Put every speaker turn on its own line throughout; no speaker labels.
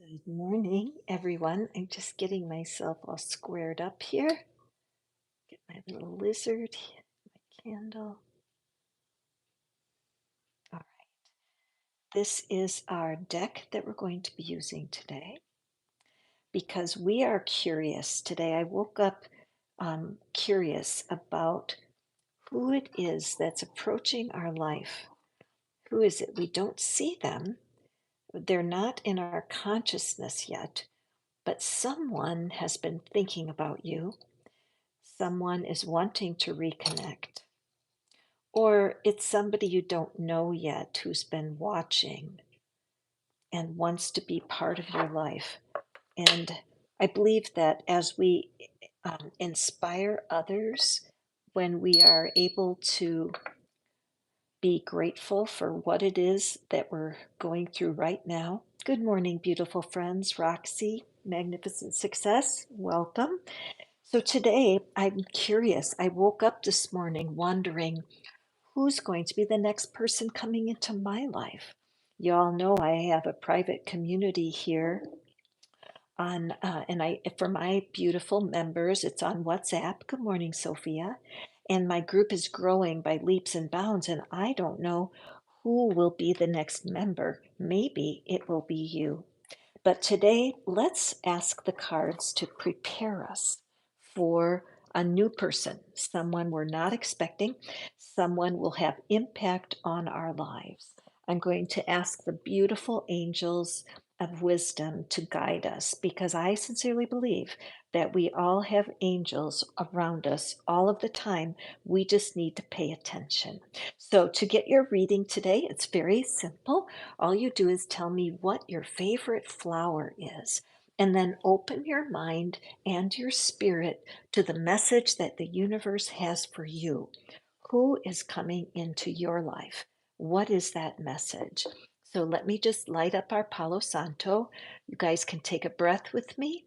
Good morning, everyone. I'm just getting myself all squared up here. Get my little lizard, my candle. All right. This is our deck that we're going to be using today because we are curious today. I woke up curious about who it is that's approaching our life. Who is it? We don't see them, they're not in our consciousness yet, but someone has been thinking about you. Someone is wanting to reconnect, or it's somebody you don't know yet who's been watching and wants to be part of your life. And I believe that as we inspire others, when we are able to be grateful for what it is that we're going through right now. Good morning, beautiful friends. Roxy, Magnificent Success, welcome. So today I'm curious. I woke up this morning wondering who's going to be the next person coming into my life. You all know I have a private community here on, and I for my beautiful members, it's on WhatsApp. Good morning, Sophia. And my group is growing by leaps and bounds, and I don't know who will be the next member. Maybe it will be you. But today, let's ask the cards to prepare us for a new person, someone we're not expecting, someone will have impact on our lives. I'm going to ask the beautiful angels of wisdom to guide us because I sincerely believe that we all have angels around us all of the time. We just need to pay attention. So, to get your reading today, it's very simple. All you do is tell me what your favorite flower is, and then open your mind and your spirit to the message that the universe has for you. Who is coming into your life? What is that message? So let me just light up our Palo Santo. You guys can take a breath with me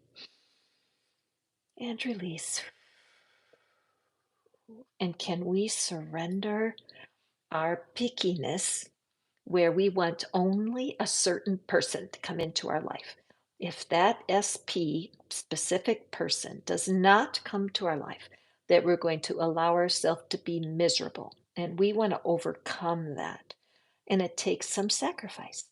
and release. And can we surrender our pickiness where we want only a certain person to come into our life? If that SP specific person does not come to our life, that we're going to allow ourselves to be miserable. And we want to overcome that. And it takes some sacrifice.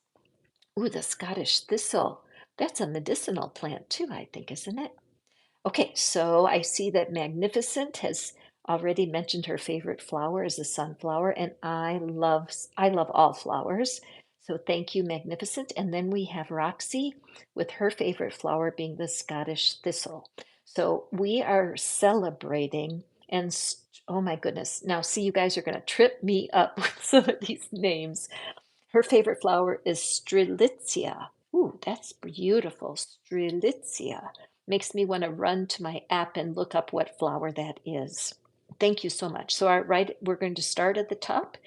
Ooh, the Scottish thistle. That's a medicinal plant too, I think, isn't it? Okay, so I see that Magnificent has already mentioned her favorite flower is the sunflower, and I love all flowers. So thank you, Magnificent. And then we have Roxy with her favorite flower being the Scottish thistle. So we are celebrating oh my goodness. Now see, you guys are going to trip me up with some of these names. Her favorite flower is Strelitzia. Ooh, that's beautiful. Strelitzia. Makes me want to run to my app and look up what flower that is. Thank you so much. So, we're going to start at the top.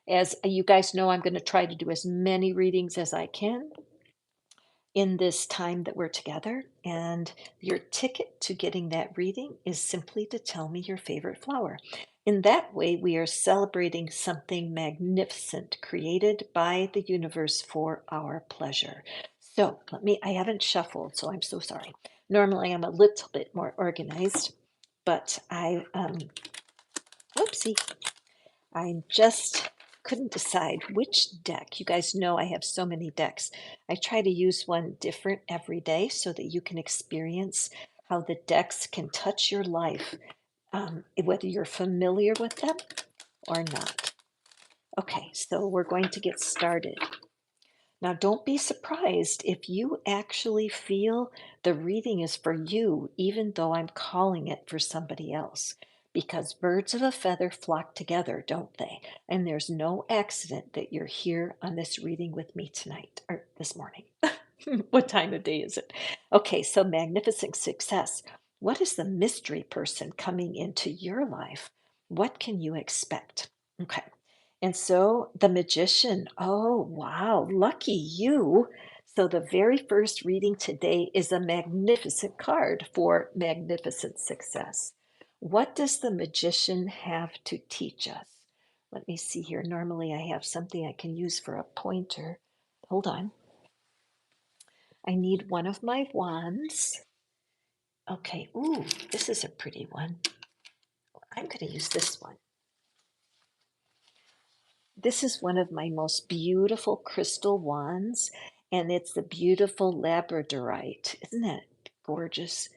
As you guys know, I'm going to try to do as many readings as I can in this time that we're together. And your ticket to getting that reading is simply to tell me your favorite flower. In that way, we are celebrating something magnificent created by the universe for our pleasure. So I haven't shuffled, so I'm so sorry. Normally, I'm a little bit more organized, but whoopsie, I just couldn't decide which deck. You guys know I have so many decks. I try to use one different every day so that you can experience how the decks can touch your life, whether you're familiar with them or not. Okay, so we're going to get started. Now, don't be surprised if you actually feel the reading is for you, even though I'm calling it for somebody else. Because birds of a feather flock together, don't they? And there's no accident that you're here on this reading with me tonight or this morning. What time of day is it? Okay, so Magnificent Success. What is the mystery person coming into your life? What can you expect? Okay. And so the magician, oh, wow, lucky you. So the very first reading today is a magnificent card for magnificent success. What does the magician have to teach us? Let me see here. Normally I have something I can use for a pointer. Hold on. I need one of my wands. Okay, ooh, this is a pretty one. I'm going to use this one. This is one of my most beautiful crystal wands, and it's the beautiful labradorite. Isn't that gorgeous?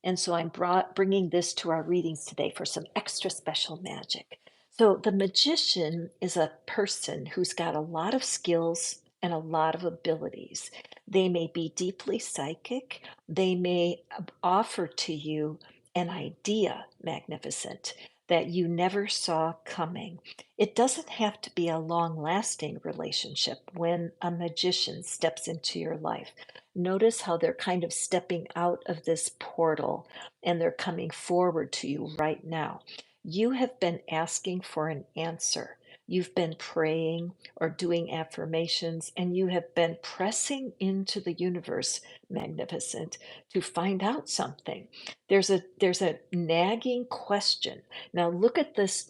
And so I'm bringing this to our readings today for some extra special magic. So the magician is a person who's got a lot of skills and a lot of abilities. They may be deeply psychic. They may offer to you an idea, magnificent, that you never saw coming. It doesn't have to be a long lasting relationship when a magician steps into your life. Notice how they're kind of stepping out of this portal and they're coming forward to you right now. You have been asking for an answer. You've been praying or doing affirmations, and you have been pressing into the universe, magnificent, to find out something. There's a nagging question. Now look at this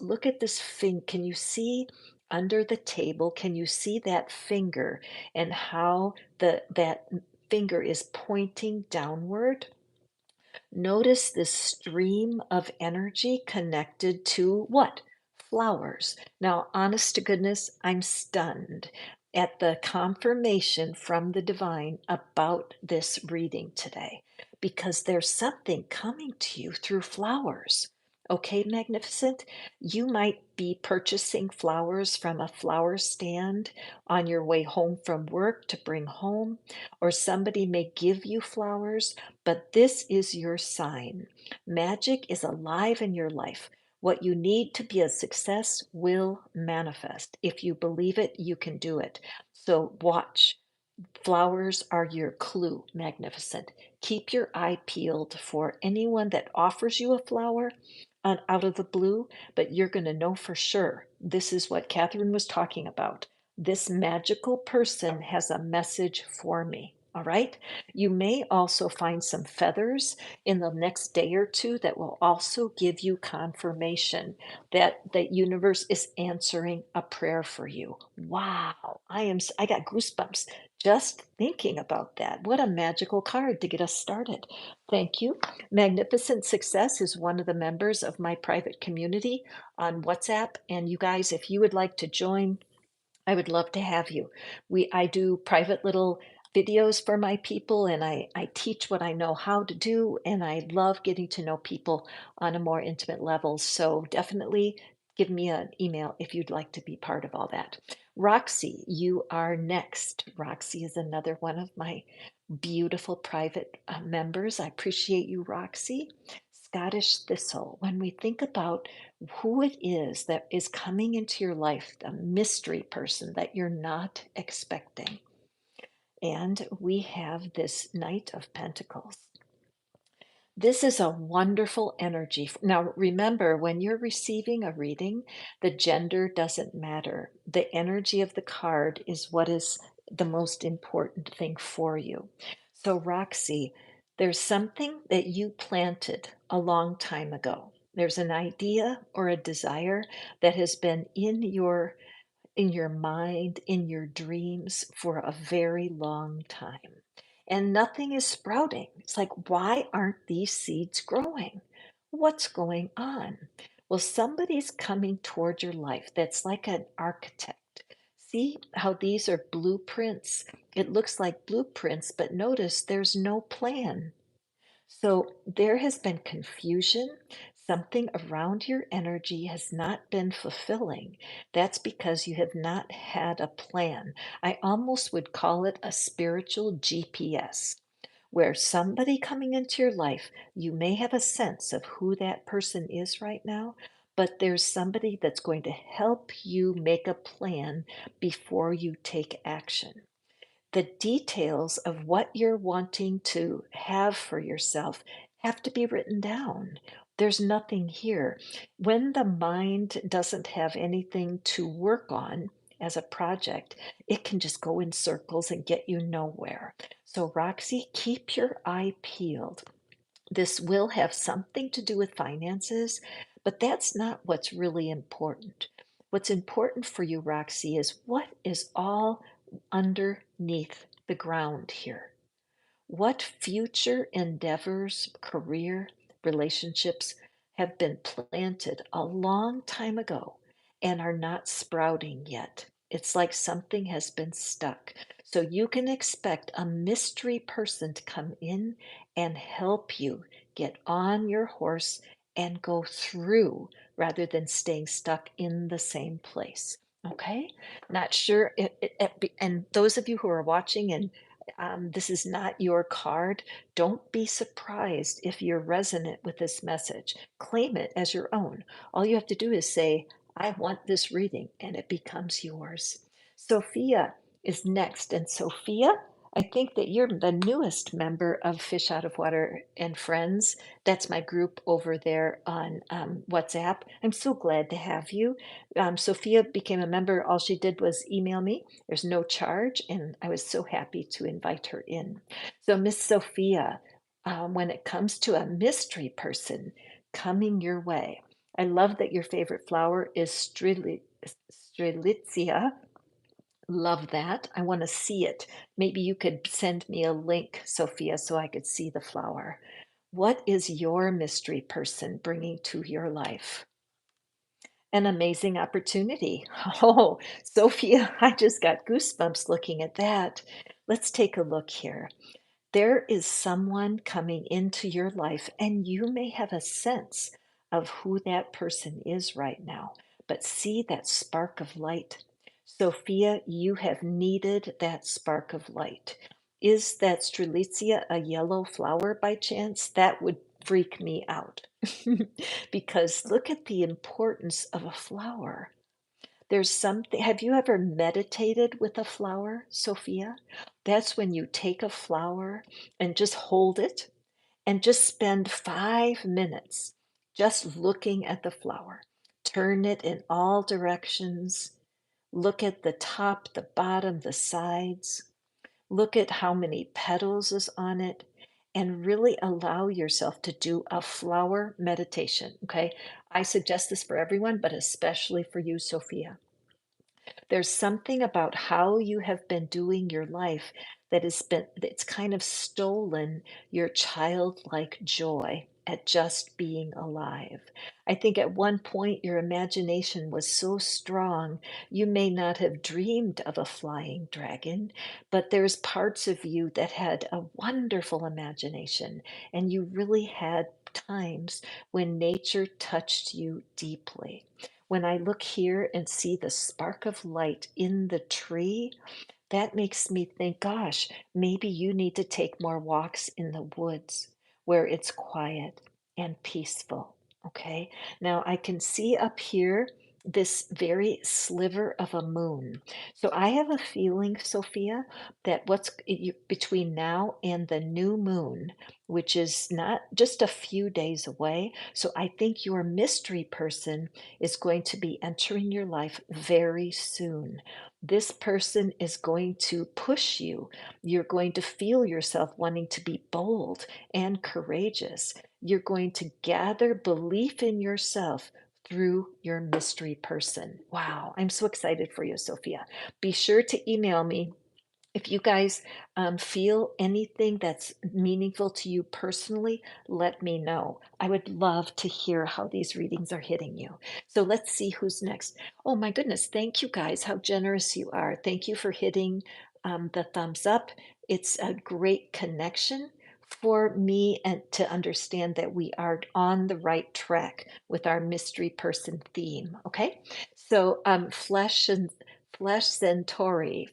thing. Can you see under the table? Can you see that finger and how that finger is pointing downward? Notice this stream of energy connected to what? Flowers. Now, honest to goodness, I'm stunned at the confirmation from the divine about this reading today because there's something coming to you through flowers. Okay, magnificent. You might be purchasing flowers from a flower stand on your way home from work to bring home, or somebody may give you flowers, but this is your sign. Magic is alive in your life. What you need to be a success will manifest. If you believe it, you can do it. So watch. Flowers are your clue, magnificent. Keep your eye peeled for anyone that offers you a flower out of the blue, but you're going to know for sure this is what Catherine was talking about. This magical person has a message for me. All right. You may also find some feathers in the next day or two that will also give you confirmation that the universe is answering a prayer for you. Wow. I got goosebumps just thinking about that. What a magical card to get us started. Thank you. Magnificent Success is one of the members of my private community on WhatsApp. And you guys, if you would like to join, I would love to have you. I do private little videos for my people and I teach what I know how to do. And I love getting to know people on a more intimate level. So definitely give me an email if you'd like to be part of all that. Roxy, you are next. Roxy is another one of my beautiful private members. I appreciate you, Roxy. Scottish Thistle. When we think about who it is that is coming into your life, the mystery person that you're not expecting. And we have this Knight of Pentacles. This is a wonderful energy. Now, remember, when you're receiving a reading, the gender doesn't matter. The energy of the card is what is the most important thing for you. So, Roxy, there's something that you planted a long time ago. There's an idea or a desire that has been in your mind, in your dreams for a very long time. And nothing is sprouting. It's like, why aren't these seeds growing? What's going on? Well, somebody's coming toward your life that's like an architect. See how these are blueprints? It looks like blueprints, but notice there's no plan. So there has been confusion. Something around your energy has not been fulfilling. That's because you have not had a plan. I almost would call it a spiritual GPS, where somebody coming into your life, you may have a sense of who that person is right now, but there's somebody that's going to help you make a plan before you take action. The details of what you're wanting to have for yourself have to be written down. There's nothing here. When the mind doesn't have anything to work on as a project, it can just go in circles and get you nowhere. So, Roxy, keep your eye peeled. This will have something to do with finances, but that's not what's really important. What's important for you, Roxy, is what is all underneath the ground here. What future endeavors, career, relationships have been planted a long time ago and are not sprouting yet? It's like something has been stuck. So you can expect a mystery person to come in and help you get on your horse and go through rather than staying stuck in the same place. Okay? Not sure. And those of you who are watching and this is not your card, don't be surprised if you're resonant with this message. Claim it as your own. All you have to do is say, I want this reading, and it becomes yours. Sophia is next. And Sophia, I think that you're the newest member of Fish Out of Water and Friends. That's my group over there on WhatsApp. I'm so glad to have you. Sophia became a member. All she did was email me. There's no charge, and I was so happy to invite her in. So, Miss Sophia, when it comes to a mystery person coming your way, I love that your favorite flower is Strelitzia. Love that. I want to see it. Maybe you could send me a link, Sophia, so I could see the flower. What is your mystery person bringing to your life? An amazing opportunity. Oh, Sophia, I just got goosebumps looking at that. Let's take a look here. There is someone coming into your life, and you may have a sense of who that person is right now, but see that spark of light. Sophia, you have needed that spark of light. Is that Strelitzia a yellow flower by chance? That would freak me out. Because look at the importance of a flower. There's something, have you ever meditated with a flower, Sophia? That's when you take a flower and just hold it and just spend 5 minutes just looking at the flower. Turn it in all directions. Look at the top, the bottom, the sides. Look at how many petals is on it and really allow yourself to do a flower meditation. Okay. I suggest this for everyone, but especially for you, Sophia. There's something about how you have been doing your life that has been, it's kind of stolen your childlike joy at just being alive. I think at one point your imagination was so strong, you may not have dreamed of a flying dragon, but there's parts of you that had a wonderful imagination, and you really had times when nature touched you deeply. When I look here and see the spark of light in the tree, that makes me think, gosh, maybe you need to take more walks in the woods where it's quiet and peaceful. Okay. Now I can see up here this very sliver of a moon. So I have a feeling, Sophia, that between now and the new moon, which is not just a few days away. So I think your mystery person is going to be entering your life very soon. This person is going to push you. You're going to feel yourself wanting to be bold and courageous. You're going to gather belief in yourself through your mystery person. Wow, I'm so excited for you, Sophia. Be sure to email me if you guys feel anything that's meaningful to you personally, let me know. I would love to hear how these readings are hitting you. So let's see who's next. Oh my goodness, thank you guys. How generous you are. Thank you for hitting the thumbs up. It's a great connection for me and to understand that we are on the right track with our mystery person theme. Okay, so Flesh Centauri.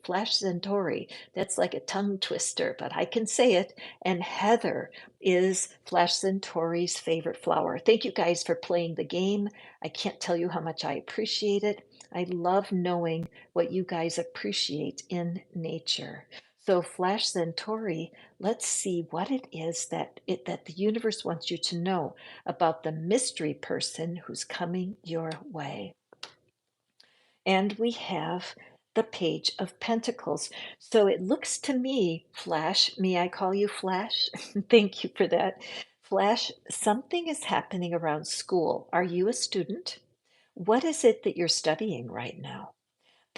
That's like a tongue twister, but I can say it. And Heather is Flesh Centauri's favorite flower. Thank you guys for playing the game. I can't tell you how much I appreciate it. I love knowing what you guys appreciate in nature. So Flash Centauri, let's see what it is that the universe wants you to know about the mystery person who's coming your way. And we have the Page of Pentacles. So it looks to me, Flash, may I call you Flash? Thank you for that. Flash, something is happening around school. Are you a student? What is it that you're studying right now?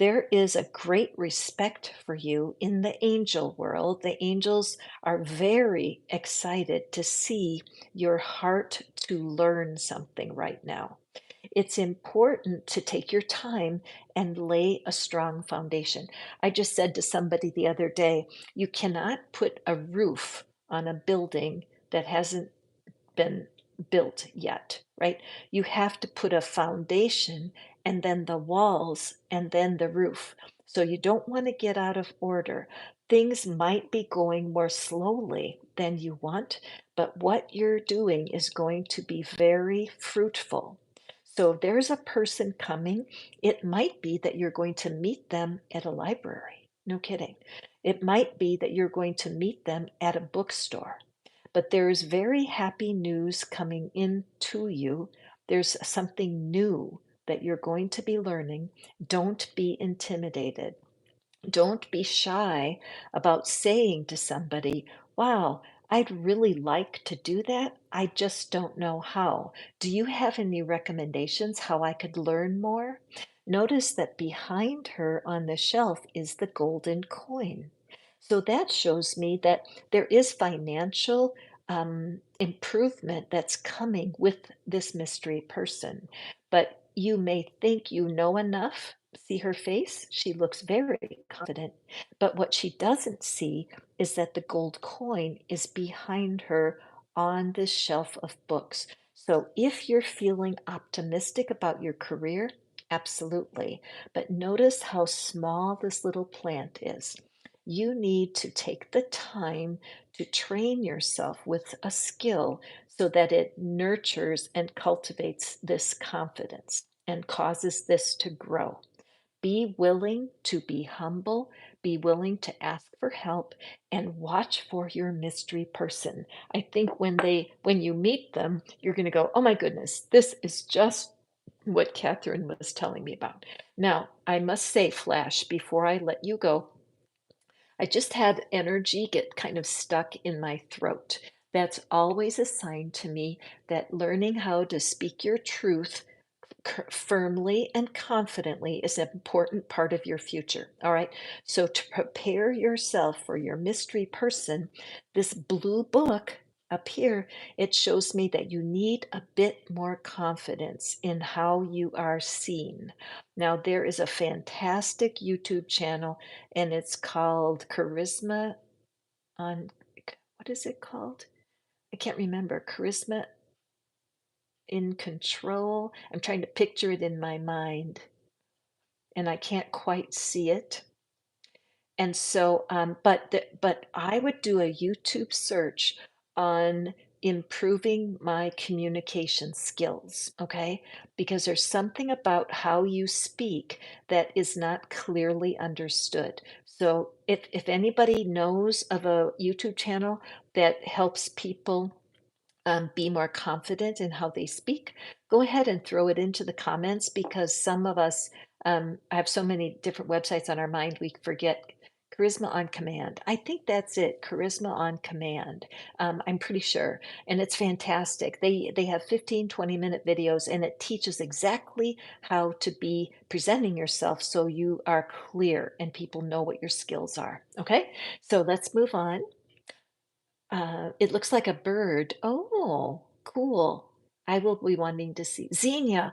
There is a great respect for you in the angel world. The angels are very excited to see your heart to learn something right now. It's important to take your time and lay a strong foundation. I just said to somebody the other day, you cannot put a roof on a building that hasn't been built yet, right? You have to put a foundation and then the walls and then the roof. So you don't want to get out of order. Things might be going more slowly than you want, but what you're doing is going to be very fruitful. So if there's a person coming, it might be that you're going to meet them at a library. No kidding. It might be that you're going to meet them at a bookstore, but there is very happy news coming in to you. There's something new that you're going to be learning. Don't be intimidated. Don't be shy about saying to somebody, wow, I'd really like to do that. I just don't know how. Do you have any recommendations how I could learn more? Notice that behind her on the shelf is the golden coin. So that shows me that there is financial improvement that's coming with this mystery person. But you may think you know enough. See her face? She looks very confident. But what she doesn't see is that the gold coin is behind her on this shelf of books. So if you're feeling optimistic about your career, absolutely. But notice how small this little plant is. You need to take the time to train yourself with a skill so that it nurtures and cultivates this confidence and causes this to grow. Be willing to be humble, be willing to ask for help, and watch for your mystery person. I think when you meet them, you're going to go, "Oh my goodness, this is just what Catherine was telling me about." Now, I must say, Flash, before I let you go, I just had energy get kind of stuck in my throat. That's always a sign to me that learning how to speak your truth firmly and confidently is an important part of your future. All right. So, to prepare yourself for your mystery person, this blue book up here, it shows me that you need a bit more confidence in how you are seen. Now, there is a fantastic YouTube channel, and it's called Charisma on, what is it called? I can't remember. Charisma in Control. I'm trying to picture it in my mind and I can't quite see it. And so, but I would do a YouTube search on improving my communication skills, okay? Because there's something about how you speak that is not clearly understood. So if anybody knows of a YouTube channel that helps people be more confident in how they speak, go ahead and throw it into the comments because some of us have so many different websites on our mind, we forget Charisma on Command. I think that's it, Charisma on Command. I'm pretty sure. And it's fantastic. They have 15, 20-minute videos and it teaches exactly how to be presenting yourself so you are clear and people know what your skills are. Okay, so let's move on. It looks like a bird. Oh, cool. I will be wanting to see Xenia.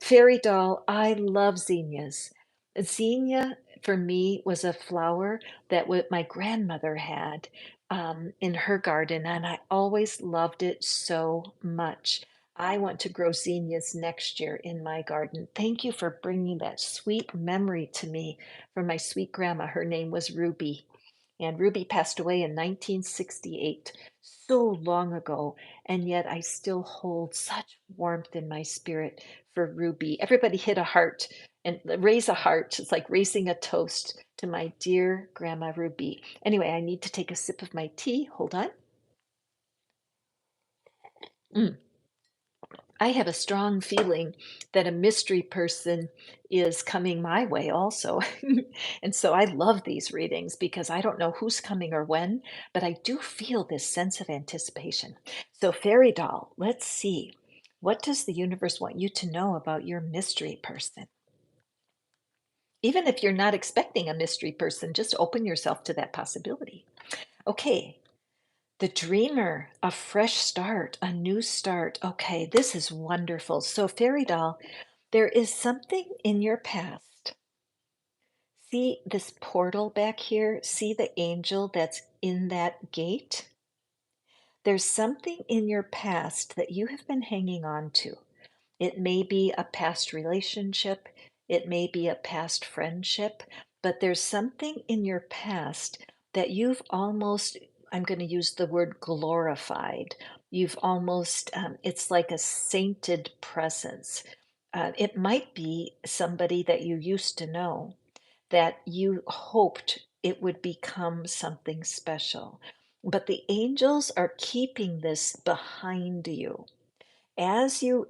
Fairy doll. I love zinnias. Xenia for me was a flower that my grandmother had in her garden, and I always loved it so much. I want to grow zinnias next year in my garden. Thank you for bringing that sweet memory to me from my sweet grandma. Her name was Ruby. And Ruby passed away in 1968, so long ago, and yet I still hold such warmth in my spirit for Ruby. Everybody hit a heart and raise a heart. It's like raising a toast to my dear Grandma Ruby. Anyway, I need to take a sip of my tea. Hold on. Mm. I have a strong feeling that a mystery person is coming my way also. And so I love these readings because I don't know who's coming or when, but I do feel this sense of anticipation. So, Fairy Doll, let's see. What does the universe want you to know about your mystery person? Even if you're not expecting a mystery person, just open yourself to that possibility. Okay, the dreamer, a fresh start, a new start. Okay, this is wonderful. So, fairy doll, there is something in your past. See this portal back here? See the angel that's in that gate? There's something in your past that you have been hanging on to. It may be a past relationship, it may be a past friendship, but there's something in your past that you've almost, I'm going to use the word glorified. You've almost, it's like a sainted presence. It might be somebody that you used to know that you hoped it would become something special. But the angels are keeping this behind you as you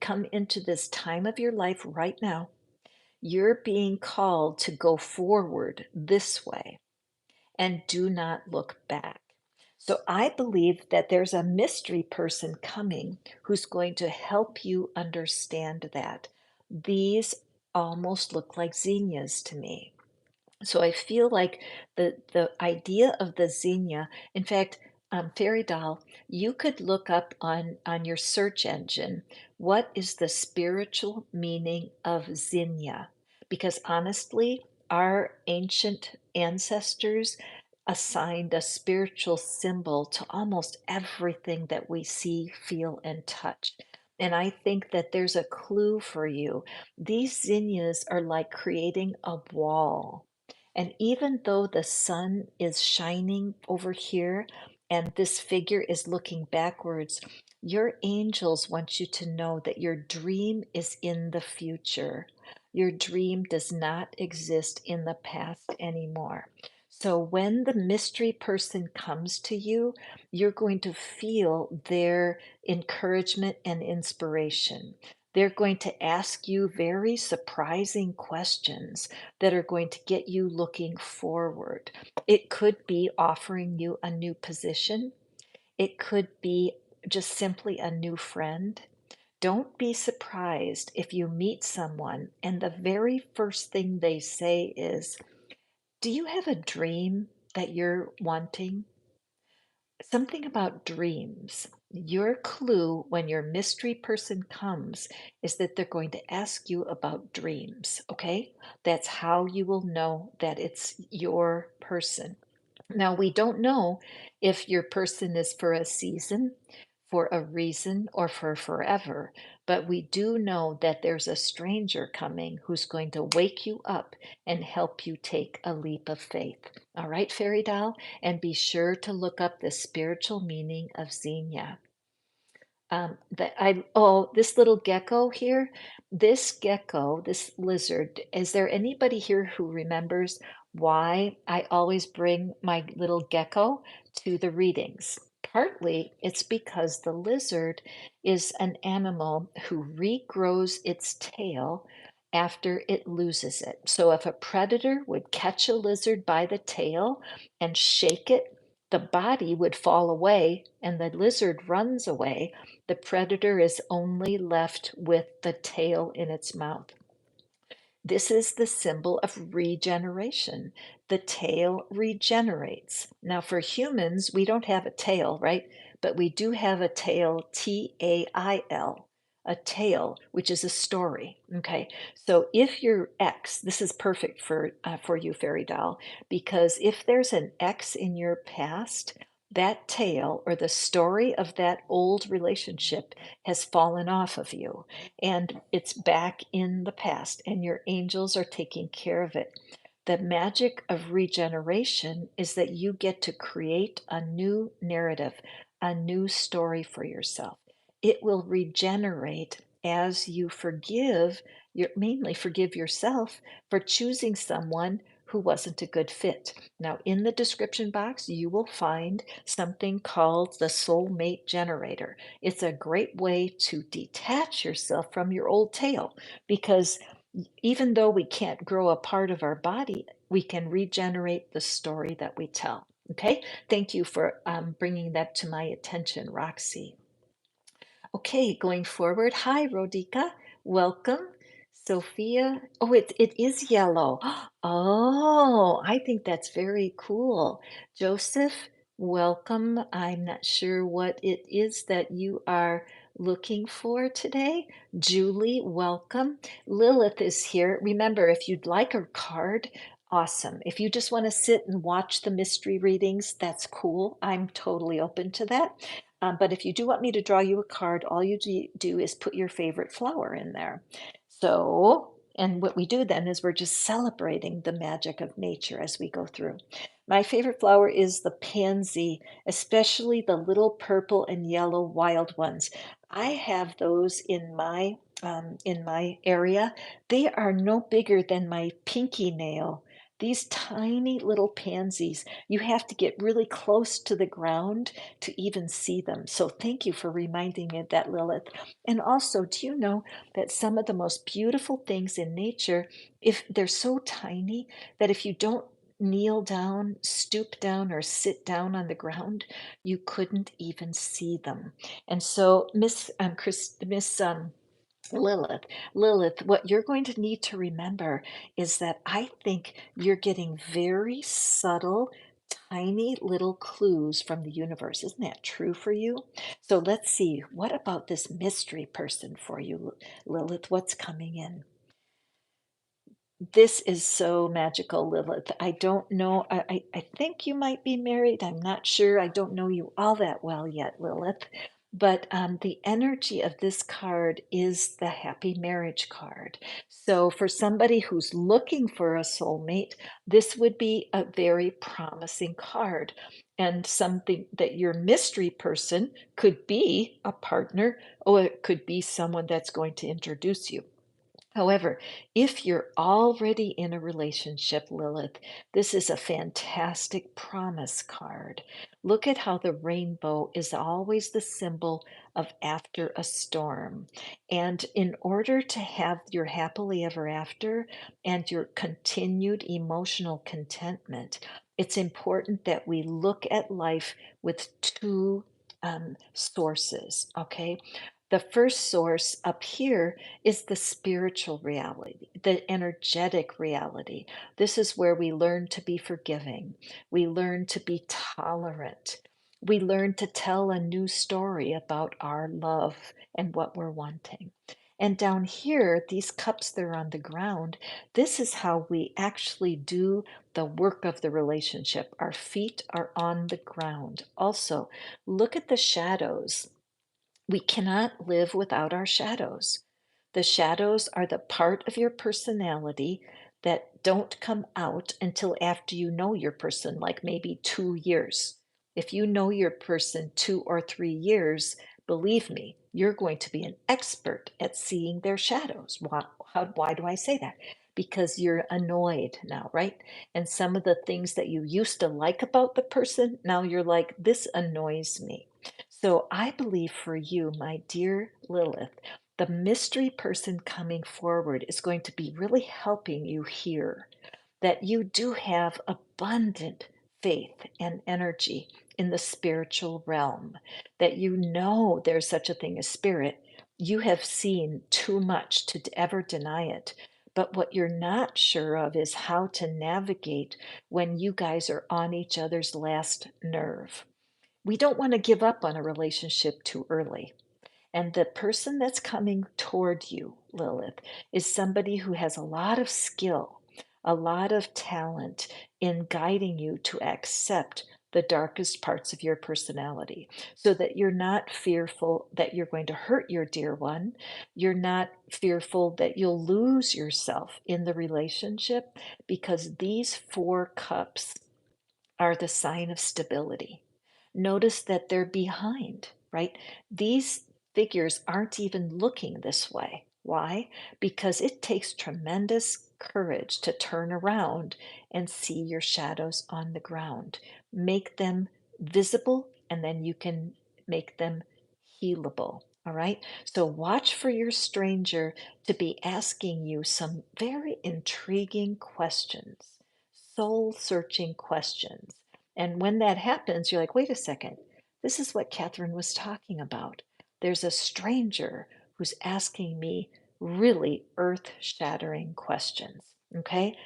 come into this time of your life right now. You're being called to go forward this way and do not look back. So I believe that there's a mystery person coming who's going to help you understand that. These almost look like zinnias to me. So I feel like the idea of the zinnia, in fact, fairy doll, you could look up on your search engine, what is the spiritual meaning of zinnia? Because honestly, our ancient ancestors assigned a spiritual symbol to almost everything that we see, feel, and touch. And I think that there's a clue for you. These zinnias are like creating a wall, and even though the sun is shining over here and this figure is looking backwards, your angels want you to know that your dream is in the future. Your dream does not exist in the past anymore. So when the mystery person comes to you, you're going to feel their encouragement and inspiration. They're going to ask you very surprising questions that are going to get you looking forward. It could be offering you a new position, it could be just simply a new friend. Don't be surprised if you meet someone and the very first thing they say is, do you have a dream that you're wanting? Something about dreams. Your clue when your mystery person comes is that they're going to ask you about dreams, okay? That's how you will know that it's your person. Now, we don't know if your person is for a season, for a reason, or for forever, but we do know that there's a stranger coming who's going to wake you up and help you take a leap of faith. All right, fairy doll? And be sure to look up the spiritual meaning of Xenia. This little gecko here, this gecko, this lizard, is there anybody here who remembers why I always bring my little gecko to the readings? Partly it's because the lizard is an animal who regrows its tail after it loses it. So if a predator would catch a lizard by the tail and shake it, the body would fall away and the lizard runs away. The predator is only left with the tail in its mouth. This is the symbol of regeneration. The tail regenerates. Now, for humans, we don't have a tail, right? But we do have a tail, Tail, a tail, which is a story. Okay, so if your ex, this is perfect for you, fairy doll, because if there's an ex in your past, that tail or the story of that old relationship has fallen off of you and it's back in the past, and your angels are taking care of it. The magic of regeneration is that you get to create a new narrative, a new story for yourself. It will regenerate as you mainly forgive yourself for choosing someone who wasn't a good fit. Now, in the description box, you will find something called the soulmate generator. It's a great way to detach yourself from your old tail because even though we can't grow a part of our body, we can regenerate the story that we tell. Okay, thank you for bringing that to my attention, Roxy. Okay, going forward. Hi, Rodika. Welcome. Sophia? Oh, it is yellow. Oh, I think that's very cool. Joseph, welcome. I'm not sure what it is that you are looking for today. Julie, welcome. Lilith is here. Remember, if you'd like a card, awesome. If you just want to sit and watch the mystery readings, that's cool. I'm totally open to that. But if you do want me to draw you a card, all you do is put your favorite flower in there. So, and what we do then is we're just celebrating the magic of nature as we go through. My favorite flower is the pansy, especially the little purple and yellow wild ones. I have those in my area. They are no bigger than my pinky nail. These tiny little pansies, you have to get really close to the ground to even see them. So thank you for reminding me of that, Lilith. And also, do you know that some of the most beautiful things in nature, if they're so tiny that if you don't kneel down, stoop down, or sit down on the ground, you couldn't even see them. And so, Lilith, Lilith, what you're going to need to remember is that I think you're getting very subtle, tiny little clues from the universe. Isn't that true for you? So let's see, what about this mystery person for you, Lilith? What's coming in? This is so magical, Lilith. I don't know. I think you might be married. I'm not sure. I don't know you all that well yet, Lilith. But the energy of this card is the happy marriage card. So for somebody who's looking for a soulmate, this would be a very promising card. And something that your mystery person could be a partner, or it could be someone that's going to introduce you. However, if you're already in a relationship, Lilith, this is a fantastic promise card. Look at how the rainbow is always the symbol of after a storm. And in order to have your happily ever after and your continued emotional contentment, it's important that we look at life with two sources, okay? The first source up here is the spiritual reality, the energetic reality. This is where we learn to be forgiving. We learn to be tolerant. We learn to tell a new story about our love and what we're wanting. And down here, these cups that are on the ground, this is how we actually do the work of the relationship. Our feet are on the ground. Also, look at the shadows. We cannot live without our shadows. The shadows are the part of your personality that don't come out until after you know your person, like maybe 2 years. If you know your person 2 or 3 years, believe me, you're going to be an expert at seeing their shadows. Why do I say that? Because you're annoyed now, right? And some of the things that you used to like about the person, now you're like, this annoys me. So I believe for you, my dear Lilith, the mystery person coming forward is going to be really helping you here that you do have abundant faith and energy in the spiritual realm, that you know there's such a thing as spirit. You have seen too much to ever deny it. But what you're not sure of is how to navigate when you guys are on each other's last nerve. We don't want to give up on a relationship too early. And the person that's coming toward you, Lilith, is somebody who has a lot of skill, a lot of talent in guiding you to accept the darkest parts of your personality so that you're not fearful that you're going to hurt your dear one. You're not fearful that you'll lose yourself in the relationship because these 4 cups are the sign of stability. Notice that they're behind, right? These figures aren't even looking this way. Why? Because it takes tremendous courage to turn around and see your shadows on the ground. Make them visible, and then you can make them healable. All right. So watch for your stranger to be asking you some very intriguing questions, soul searching questions. And when that happens, you're like, wait a second, this is what Catherine was talking about. There's a stranger who's asking me really earth-shattering questions. Okay?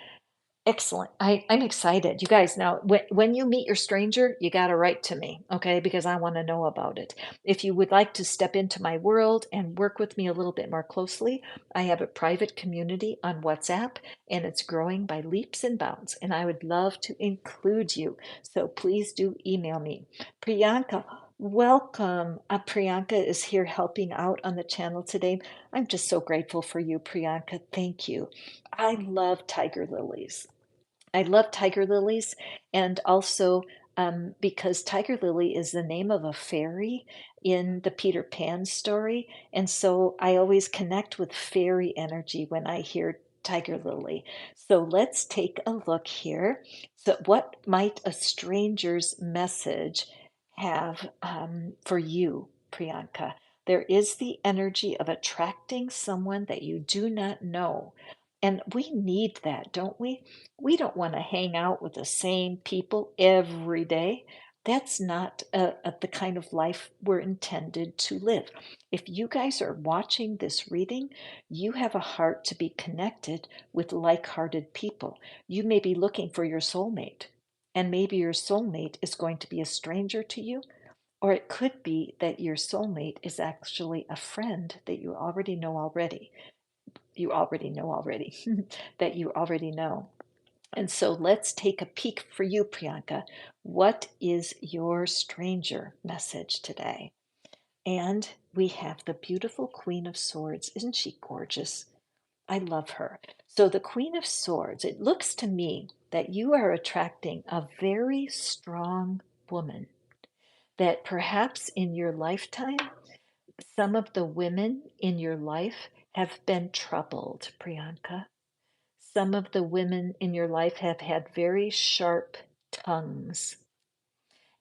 Excellent. I'm excited. You guys, now when you meet your stranger, you got to write to me, okay? Because I want to know about it. If you would like to step into my world and work with me a little bit more closely, I have a private community on WhatsApp and it's growing by leaps and bounds. And I would love to include you. So please do email me. Priyanka, welcome. Priyanka is here helping out on the channel today. I'm just so grateful for you, Priyanka. Thank you. I love tiger lilies. I love tiger lilies, and also because tiger lily is the name of a fairy in the Peter Pan story. And so I always connect with fairy energy when I hear tiger lily. So let's take a look here. So, what might a stranger's message have for you, Priyanka? There is the energy of attracting someone that you do not know. And we need that, don't we? We don't want to hang out with the same people every day. That's not the kind of life we're intended to live. If you guys are watching this reading, you have a heart to be connected with like hearted people. You may be looking for your soulmate, and maybe your soulmate is going to be a stranger to you, or it could be that your soulmate is actually a friend that you already know already. You already know already, that you already know. And so let's take a peek for you, Priyanka. What is your stranger message today? And we have the beautiful Queen of Swords. Isn't she gorgeous? I love her. So, the Queen of Swords, it looks to me that you are attracting a very strong woman, that perhaps in your lifetime, some of the women in your life have been troubled, Priyanka. Some of the women in your life have had very sharp tongues,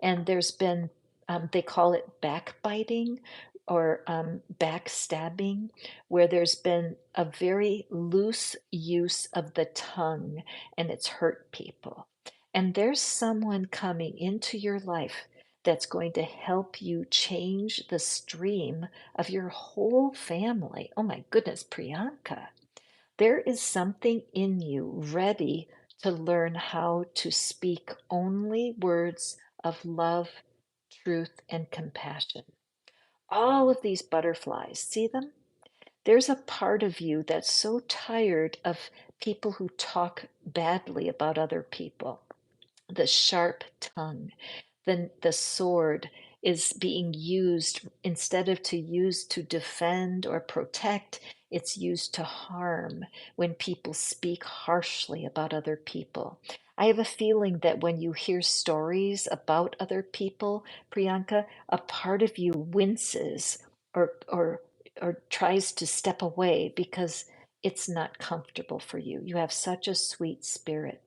and there's been, they call it backbiting or backstabbing, where there's been a very loose use of the tongue and it's hurt people. And there's someone coming into your life that's going to help you change the stream of your whole family. Oh my goodness, Priyanka. There is something in you ready to learn how to speak only words of love, truth, and compassion. All of these butterflies, see them? There's a part of you that's so tired of people who talk badly about other people, the sharp tongue. The sword is being used instead of to use to defend or protect, it's used to harm when people speak harshly about other people. I have a feeling that when you hear stories about other people, Priyanka, a part of you winces or tries to step away because it's not comfortable for you. You have such a sweet spirit.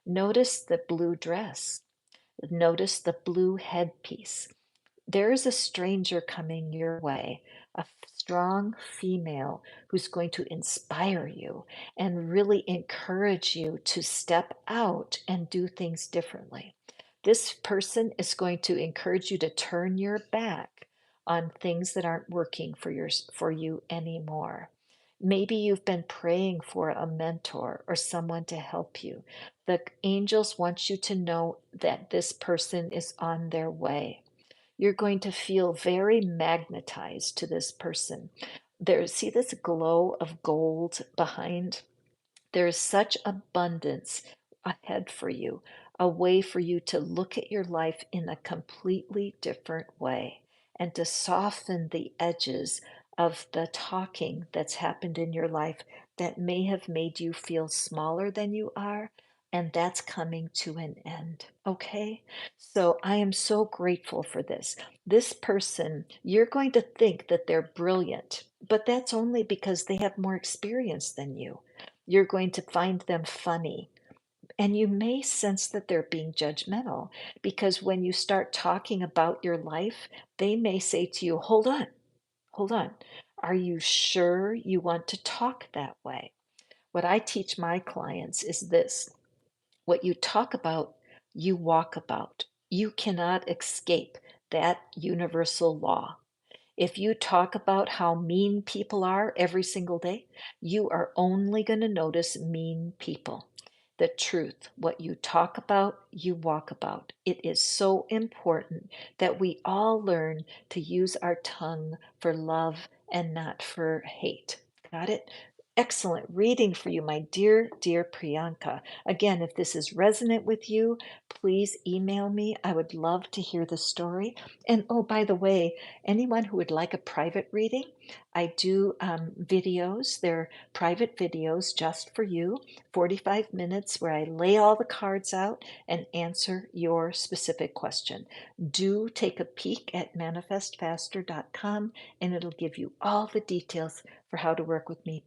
Notice the blue dress. Notice the blue headpiece. There is a stranger coming your way, a strong female who's going to inspire you and really encourage you to step out and do things differently. This person is going to encourage you to turn your back on things that aren't working for you anymore. Maybe you've been praying for a mentor or someone to help you. The angels want you to know that this person is on their way. You're going to feel very magnetized to this person. There, see this glow of gold behind? There is such abundance ahead for you, a way for you to look at your life in a completely different way and to soften the edges of the talking that's happened in your life that may have made you feel smaller than you are. And that's coming to an end. Okay. So I am so grateful for this. This person, you're going to think that they're brilliant, but that's only because they have more experience than you. You're going to find them funny. And you may sense that they're being judgmental because when you start talking about your life, they may say to you, hold on, hold on. Are you sure you want to talk that way? What I teach my clients is this: what you talk about, you walk about. You cannot escape that universal law. If you talk about how mean people are every single day, you are only going to notice mean people. The truth, what you talk about, you walk about. It is so important that we all learn to use our tongue for love and not for hate. Got it? Excellent reading for you, my dear, dear Priyanka. Again, if this is resonant with you, please email me. I would love to hear the story. And oh, by the way, anyone who would like a private reading, I do videos. They're private videos just for you, 45 minutes where I lay all the cards out and answer your specific question. Do take a peek at manifestfaster.com and it'll give you all the details for how to work with me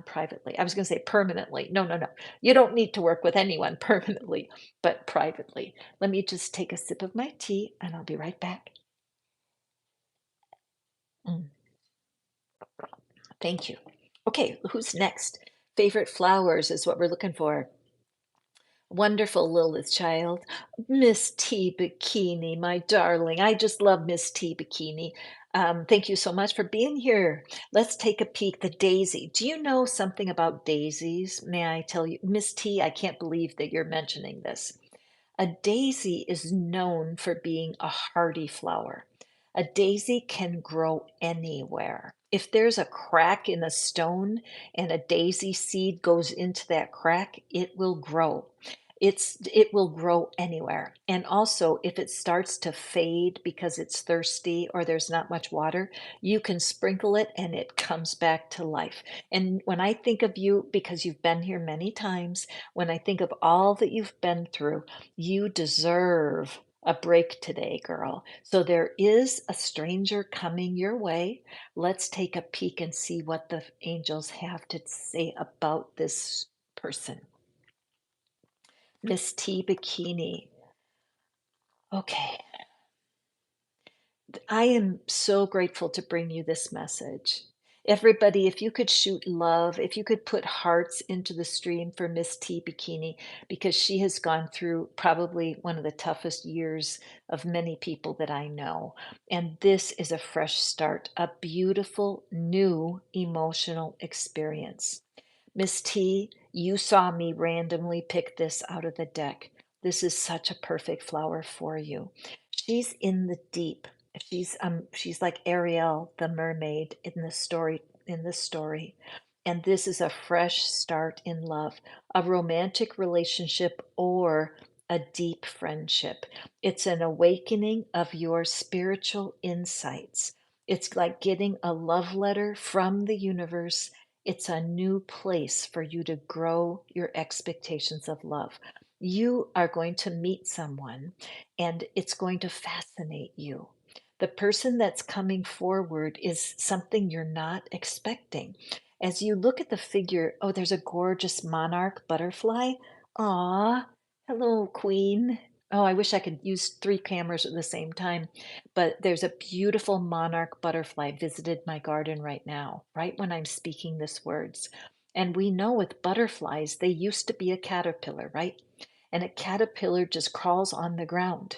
privately. I was going to say permanently. No, no, no. You don't need to work with anyone permanently, but privately. Let me just take a sip of my tea and I'll be right back. Mm, thank you. Okay, who's next? Favorite flowers is what we're looking for. Wonderful Lilith child. Miss T Bikini, my darling. I just love Miss T Bikini. Thank you so much for being here. Let's take a peek. The daisy. Do you know something about daisies? May I tell you? Miss T, I can't believe that you're mentioning this. A daisy is known for being a hardy flower. A daisy can grow anywhere. If there's a crack in a stone and a daisy seed goes into that crack, it will grow. It will grow anywhere. And also, if it starts to fade because it's thirsty or there's not much water, you can sprinkle it and it comes back to life. And when I think of you, because you've been here many times, when I think of all that you've been through, you deserve a break today, girl. So there is a stranger coming your way. Let's take a peek and see what the angels have to say about this person. Miss T Bikini. Okay. I am so grateful to bring you this message. Everybody, if you could shoot love, if you could put hearts into the stream for Miss T Bikini, because she has gone through probably one of the toughest years of many people that I know. And this is a fresh start, a beautiful, new emotional experience. Miss T, you saw me randomly pick this out of the deck. This is such a perfect flower for you. She's in the deep. She's like Ariel the mermaid in the story. And this is a fresh start in love, a romantic relationship or a deep friendship. It's an awakening of your spiritual insights. It's like getting a love letter from the universe. It's a new place for you to grow your expectations of love. You are going to meet someone and it's going to fascinate you. The person that's coming forward is something you're not expecting. As you look at the figure, oh, there's a gorgeous monarch butterfly. Aw, hello, queen. Oh, I wish I could use three cameras at the same time. But there's a beautiful monarch butterfly visited my garden right now, right when I'm speaking this words. And we know with butterflies, they used to be a caterpillar, right? And a caterpillar just crawls on the ground.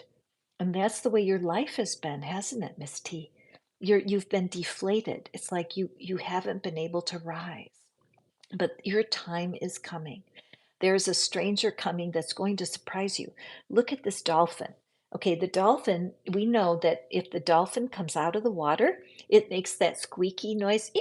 And that's the way your life has been, hasn't it, Miss T? You've been deflated. It's like you haven't been able to rise. But your time is coming. There's a stranger coming that's going to surprise you. Look at this dolphin. Okay, the dolphin, we know that if the dolphin comes out of the water, it makes that squeaky noise.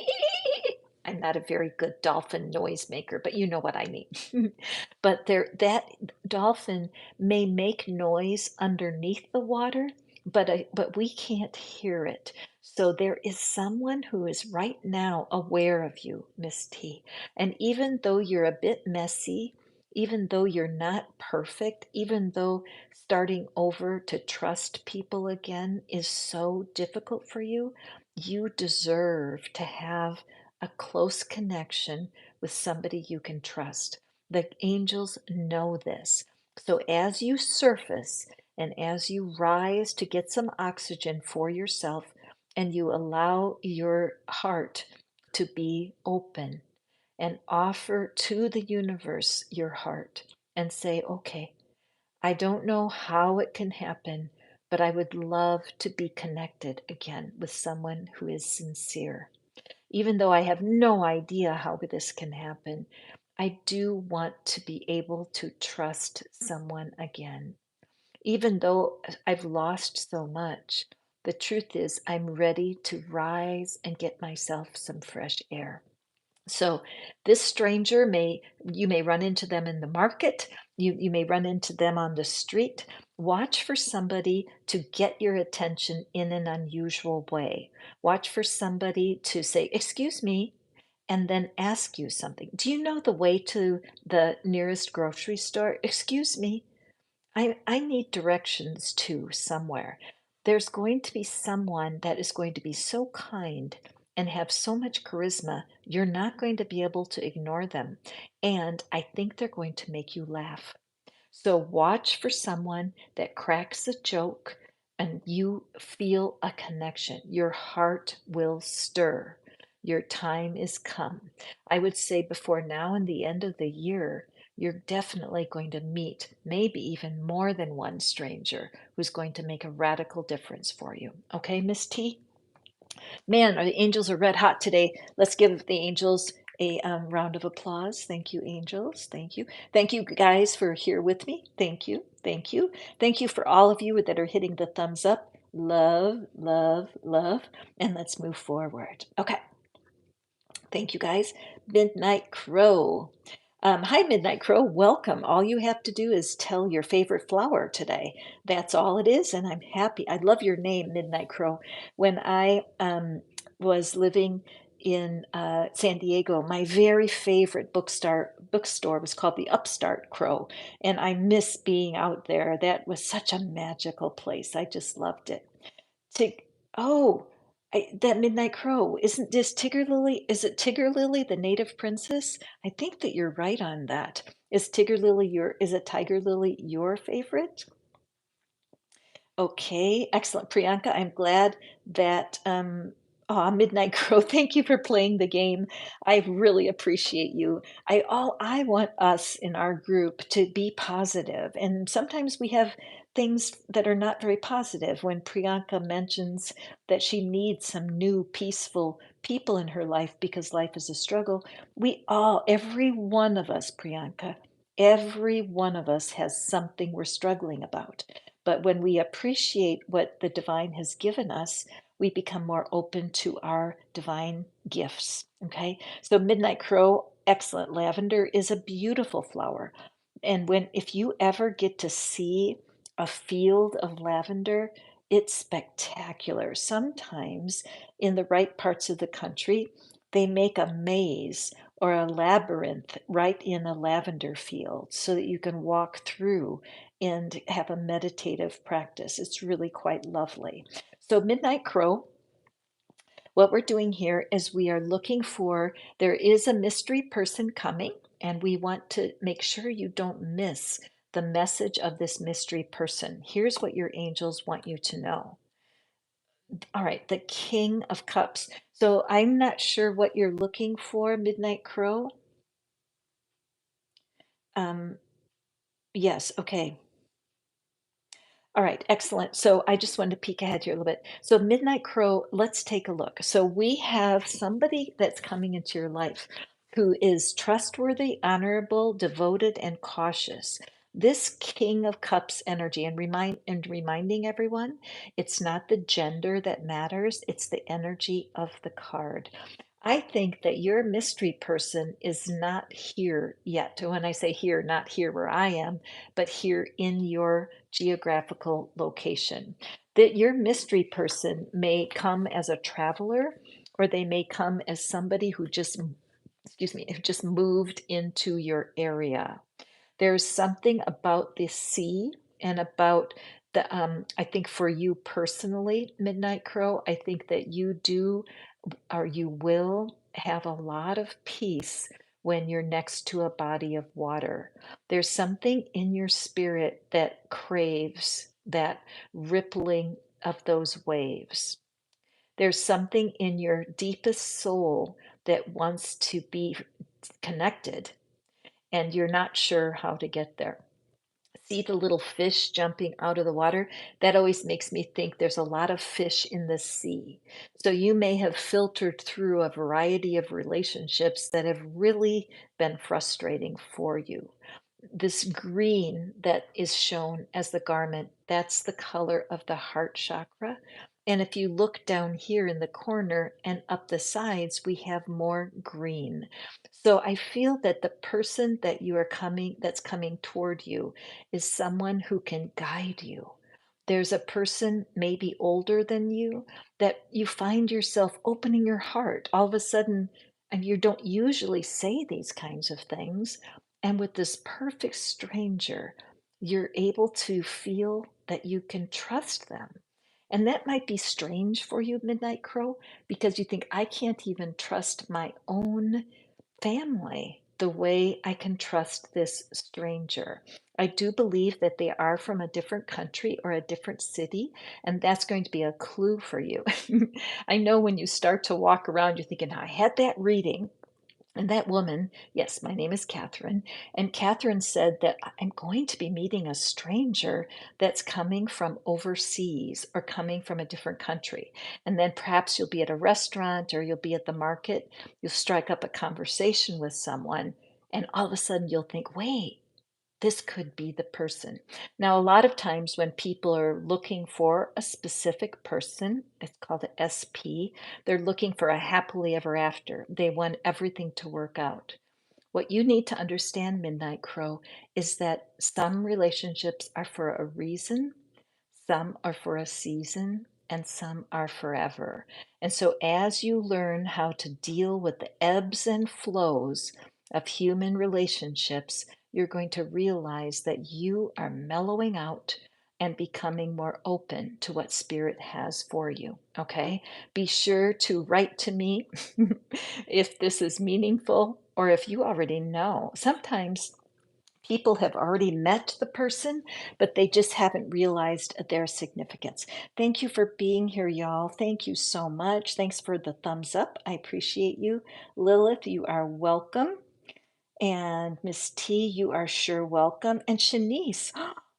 I'm not a very good dolphin noise maker, but you know what I mean. But that dolphin may make noise underneath the water, but we can't hear it. So there is someone who is right now aware of you, Miss T. And even though you're a bit messy, even though you're not perfect, even though starting over to trust people again is so difficult for you, you deserve to have a close connection with somebody you can trust. The angels know this. So as you surface and as you rise to get some oxygen for yourself, and you allow your heart to be open and offer to the universe your heart and say, okay, I don't know how it can happen, but I would love to be connected again with someone who is sincere. Even though I have no idea how this can happen, I do want to be able to trust someone again. Even though I've lost so much, the truth is I'm ready to rise and get myself some fresh air. So this stranger you may run into them in the market, you may run into them on the street. Watch for somebody to get your attention in an unusual way. Watch for somebody to say, "Excuse me," and then ask you something. "Do you know the way to the nearest grocery store?" "Excuse me, I need directions to somewhere." There's going to be someone that is going to be so kind and have so much charisma, you're not going to be able to ignore them. And I think they're going to make you laugh. So watch for someone that cracks a joke and you feel a connection. Your heart will stir. Your time is come. I would say before now and the end of the year, you're definitely going to meet maybe even more than one stranger who's going to make a radical difference for you. Okay, Miss T? Man, the angels are red hot today. Let's give the angels a round of applause. Thank you, angels. Thank you. Thank you, guys, for here with me. Thank you. Thank you. Thank you for all of you that are hitting the thumbs up. Love, love, love. And let's move forward. Okay. Thank you, guys. Midnight Crow. Hi, Midnight Crow. Welcome. All you have to do is tell your favorite flower today. That's all it is, and I'm happy. I love your name, Midnight Crow. When I was living in San Diego, my very favorite bookstore was called the Upstart Crow, and I miss being out there. That was such a magical place. I just loved it. Tig oh, that Midnight Crow, isn't this Tigger Lily is it Tigger Lily, the native princess? I think that you're right on that. Is it Tiger Lily your favorite? Okay, excellent. Priyanka, I'm glad that, Midnight Crow, thank you for playing the game. I really appreciate you. I want us in our group to be positive, and sometimes we have things that are not very positive. When Priyanka mentions that she needs some new peaceful people in her life because life is a struggle, every one of us, Priyanka, every one of us has something we're struggling about. But when we appreciate what the divine has given us, we become more open to our divine gifts. Okay. So, Midnight Crow, excellent. Lavender is a beautiful flower. And if you ever get to see a field of lavender, it's spectacular. Sometimes in the right parts of the country, they make a maze or a labyrinth right in a lavender field so that you can walk through and have a meditative practice. It's really quite lovely. So, Midnight Crow, what we're doing here is we are looking for, there is a mystery person coming, and we want to make sure you don't miss the message of this mystery person. Here's what your angels want you to know. All right, the King of Cups. So I'm not sure what you're looking for, Midnight Crow. Um, yes, okay. All right, excellent. So I just wanted to peek ahead here a little bit. So Midnight Crow, let's take a look. So we have somebody that's coming into your life who is trustworthy, honorable, devoted, and cautious. This King of Cups energy, and reminding everyone, it's not the gender that matters, it's the energy of the card. I think that your mystery person is not here yet. When I say here, not here where I am, but here in your geographical location. That your mystery person may come as a traveler, or they may come as somebody who just, excuse me, who just moved into your area. There's something about the sea and about I think for you personally, Midnight Crow, I think that you do or you will have a lot of peace when you're next to a body of water. There's something in your spirit that craves that rippling of those waves. There's something in your deepest soul that wants to be connected, and you're not sure how to get there. See the little fish jumping out of the water? That always makes me think there's a lot of fish in the sea. So you may have filtered through a variety of relationships that have really been frustrating for you. This green that is shown as the garment, that's the color of the heart chakra. And if you look down here in the corner and up the sides, we have more green. So I feel that the person that you are coming, that's coming toward you, is someone who can guide you. There's a person maybe older than you that you find yourself opening your heart all of a sudden, and you don't usually say these kinds of things, and with this perfect stranger, you're able to feel that you can trust them. And that might be strange for you, Midnight Crow, because you think, I can't even trust my own family the way I can trust this stranger. I do believe that they are from a different country or a different city, and that's going to be a clue for you. I know when you start to walk around, you're thinking, I had that reading. And that woman, yes, my name is Catherine, and Catherine said that I'm going to be meeting a stranger that's coming from overseas or coming from a different country. And then perhaps you'll be at a restaurant or you'll be at the market, you'll strike up a conversation with someone, and all of a sudden you'll think, wait, this could be the person. Now, a lot of times when people are looking for a specific person, it's called an SP, they're looking for a happily ever after. They want everything to work out. What you need to understand, Midnight Crow, is that some relationships are for a reason, some are for a season, and some are forever. And so, as you learn how to deal with the ebbs and flows of human relationships, you're going to realize that you are mellowing out and becoming more open to what Spirit has for you. Okay? Be sure to write to me if this is meaningful or if you already know. Sometimes people have already met the person, but they just haven't realized their significance. Thank you for being here, y'all. Thank you so much. Thanks for the thumbs up. I appreciate you. Lilith, you are welcome. And Miss T, you are sure welcome. And Shanice,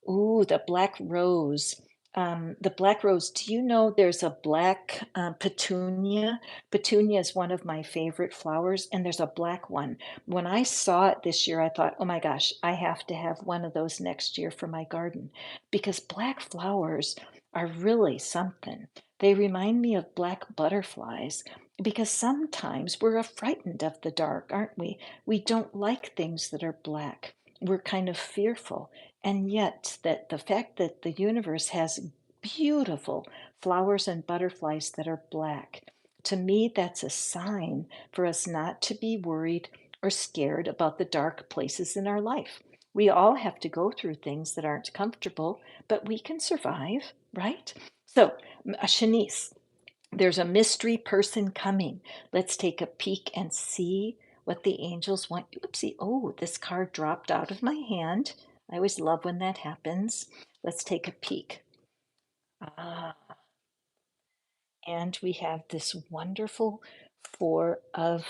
ooh, the black rose. The black rose, do you know there's a black petunia? Petunia is one of my favorite flowers, and there's a black one. When I saw it this year, I thought, oh my gosh, I have to have one of those next year for my garden because black flowers are really something. They remind me of black butterflies because sometimes we're frightened of the dark, aren't we? We don't like things that are black. We're kind of fearful. And yet, that the fact that the universe has beautiful flowers and butterflies that are black, to me, that's a sign for us not to be worried or scared about the dark places in our life. We all have to go through things that aren't comfortable, but we can survive, right? So, Shanice, there's a mystery person coming. Let's take a peek and see what the angels want. Oopsie. Oh, this card dropped out of my hand. I always love when that happens. Let's take a peek. Ah, and we have this wonderful four of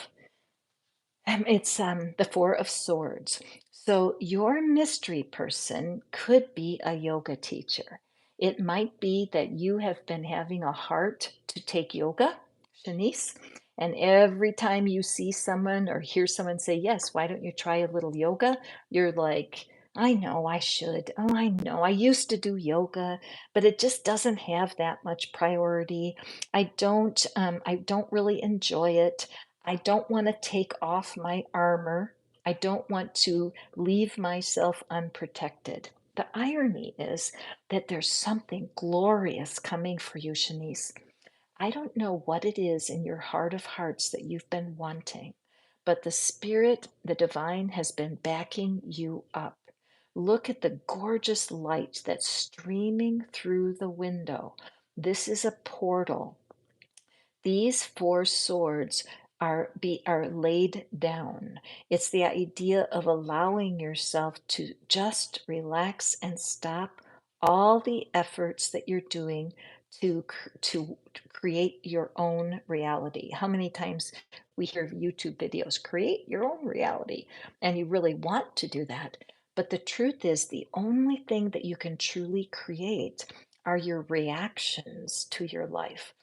it's the Four of Swords. So your mystery person could be a yoga teacher. It might be that you have been having a heart to take yoga, Shanice, and every time you see someone or hear someone say, yes, why don't you try a little yoga? You're like, I know I should. Oh, I know. I used to do yoga, but it just doesn't have that much priority. I don't really enjoy it. I don't want to take off my armor. I don't want to leave myself unprotected. The irony is that there's something glorious coming for you, Shanice. I don't know what it is in your heart of hearts that you've been wanting, but the Spirit, the divine, has been backing you up. Look at the gorgeous light that's streaming through the window. This is a portal. These four swords are laid down. It's the idea of allowing yourself to just relax and stop all the efforts that you're doing to create your own reality. How many times we hear YouTube videos, create your own reality, and you really want to do that. But the truth is, the only thing that you can truly create are your reactions to your life.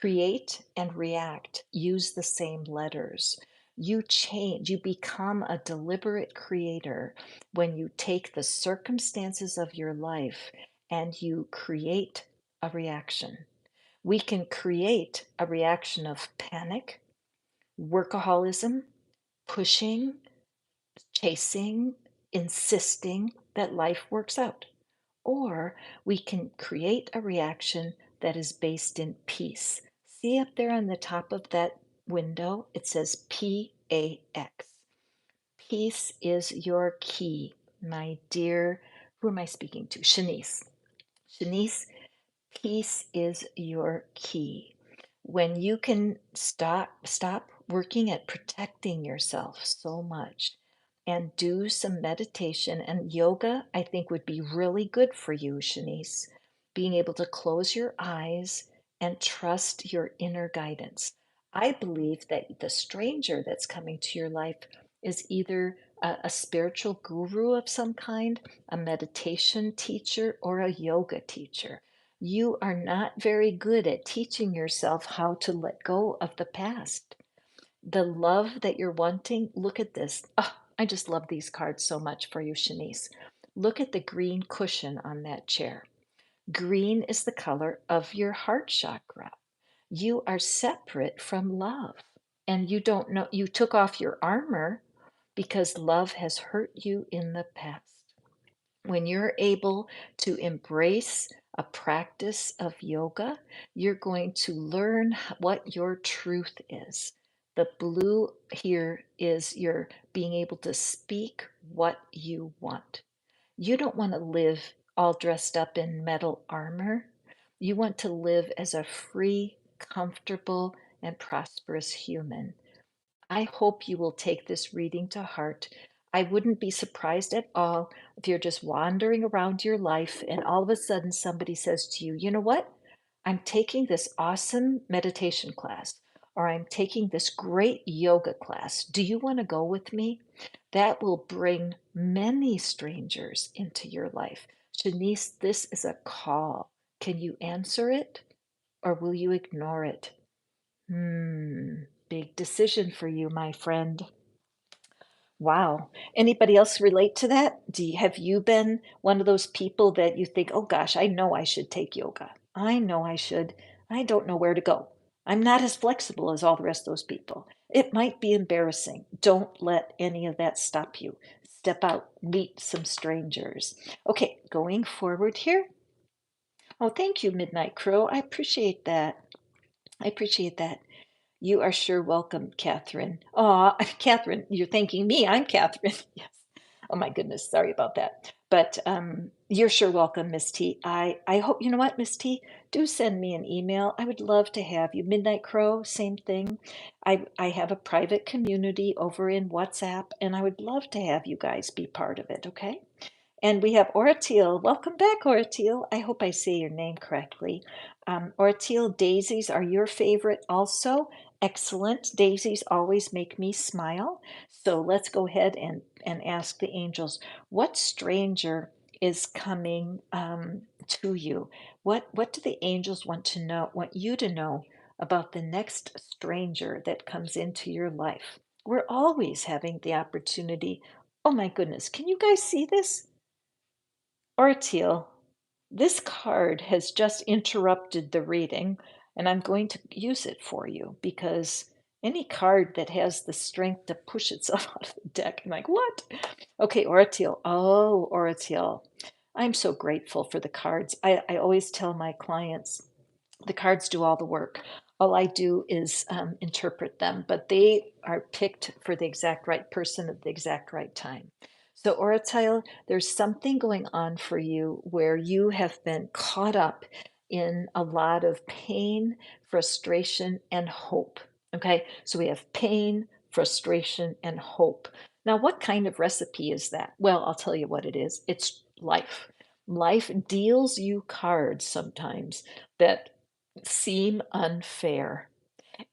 Create and react use the same letters. You change, you become a deliberate creator when you take the circumstances of your life and you create a reaction. We can create a reaction of panic, workaholism, pushing, chasing, insisting that life works out. Or we can create a reaction that is based in peace. See up there on the top of that window, it says PAX. Peace is your key, my dear. Who am I speaking to? Shanice. Shanice, peace is your key. When you can stop working at protecting yourself so much and do some meditation and yoga, I think would be really good for you, Shanice. Being able to close your eyes and trust your inner guidance. I believe that the stranger that's coming to your life is either a spiritual guru of some kind, a meditation teacher, or a yoga teacher. You are not very good at teaching yourself how to let go of the past. The love that you're wanting, look at this. Oh, I just love these cards so much for you, Shanice. Look at the green cushion on that chair. Green is the color of your heart chakra. You are separate from love. And you don't know, you took off your armor because love has hurt you in the past. When you're able to embrace a practice of yoga, you're going to learn what your truth is. The blue here is your being able to speak what you want. You don't want to live all dressed up in metal armor. You want to live as a free, comfortable, and prosperous human. I hope you will take this reading to heart. I wouldn't be surprised at all if you're just wandering around your life and all of a sudden somebody says to you, you know what? I'm taking this awesome meditation class, or I'm taking this great yoga class. Do you want to go with me? That will bring many strangers into your life. Shanice, this is a call. Can you answer it, or will you ignore it? Big decision for you, my friend. Wow. Anybody else relate to that? Have you been one of those people that you think, oh gosh, I know I should take yoga. I know I should. I don't know where to go. I'm not as flexible as all the rest of those people. It might be embarrassing. Don't let any of that stop you. Step out, meet some strangers. Okay, going forward here. Oh, thank you, Midnight Crow. I appreciate that. I appreciate that. You are sure welcome, Catherine. Oh, Catherine, you're thanking me. I'm Catherine. Yes. Oh my goodness, sorry about that. But you're sure welcome, Miss T. I hope, you know what, Miss T, do send me an email. I would love to have you. Midnight Crow, same thing. I have a private community over in WhatsApp, and I would love to have you guys be part of it, okay? And we have Oratil. Welcome back, Oratil. I hope I say your name correctly. Oratil, daisies are your favorite also. Excellent. Daisies always make me smile. So let's go ahead and ask the angels, what stranger is coming to you? What do the angels want you to know about the next stranger that comes into your life? We're always having the opportunity. Oh my goodness, can you guys see this? Artiel, this card has just interrupted the reading, and I'm going to use it for you because any card that has the strength to push itself out of the deck, I'm like, what? Okay, Oratiel. Oh, Oratiel. I'm so grateful for the cards. I always tell my clients the cards do all the work. All I do is interpret them, but they are picked for the exact right person at the exact right time. So, Oratile, there's something going on for you where you have been caught up in a lot of pain, frustration, and hope. Okay, so we have pain, frustration, and hope. Now, what kind of recipe is that? Well, I'll tell you what it is. It's life. Life deals you cards sometimes that seem unfair.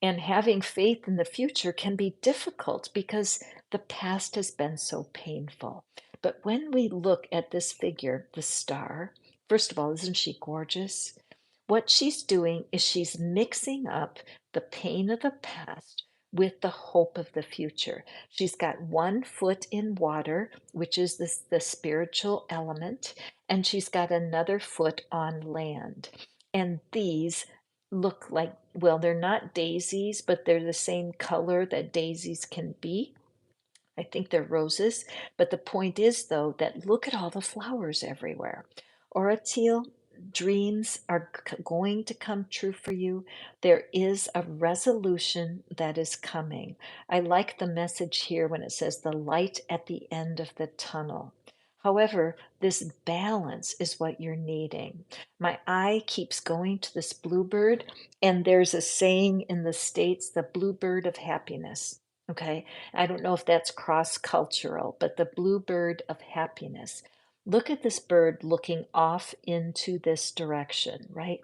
And having faith in the future can be difficult because the past has been so painful. But when we look at this figure, the star, first of all, isn't she gorgeous? What she's doing is she's mixing up the pain of the past with the hope of the future. She's got one foot in water, which is the spiritual element, and she's got another foot on land. And these look like, well, they're not daisies, but they're the same color that daisies can be. I think they're roses, but the point is, though, that look at all the flowers everywhere. Oratil, dreams are going to come true for you. There is a resolution that is coming. I like the message here when it says the light at the end of the tunnel. However, this balance is what you're needing. My eye keeps going to this bluebird, and there's a saying in the States, the bluebird of happiness. Okay. I don't know if that's cross-cultural, but the bluebird of happiness. Look at this bird looking off into this direction, right?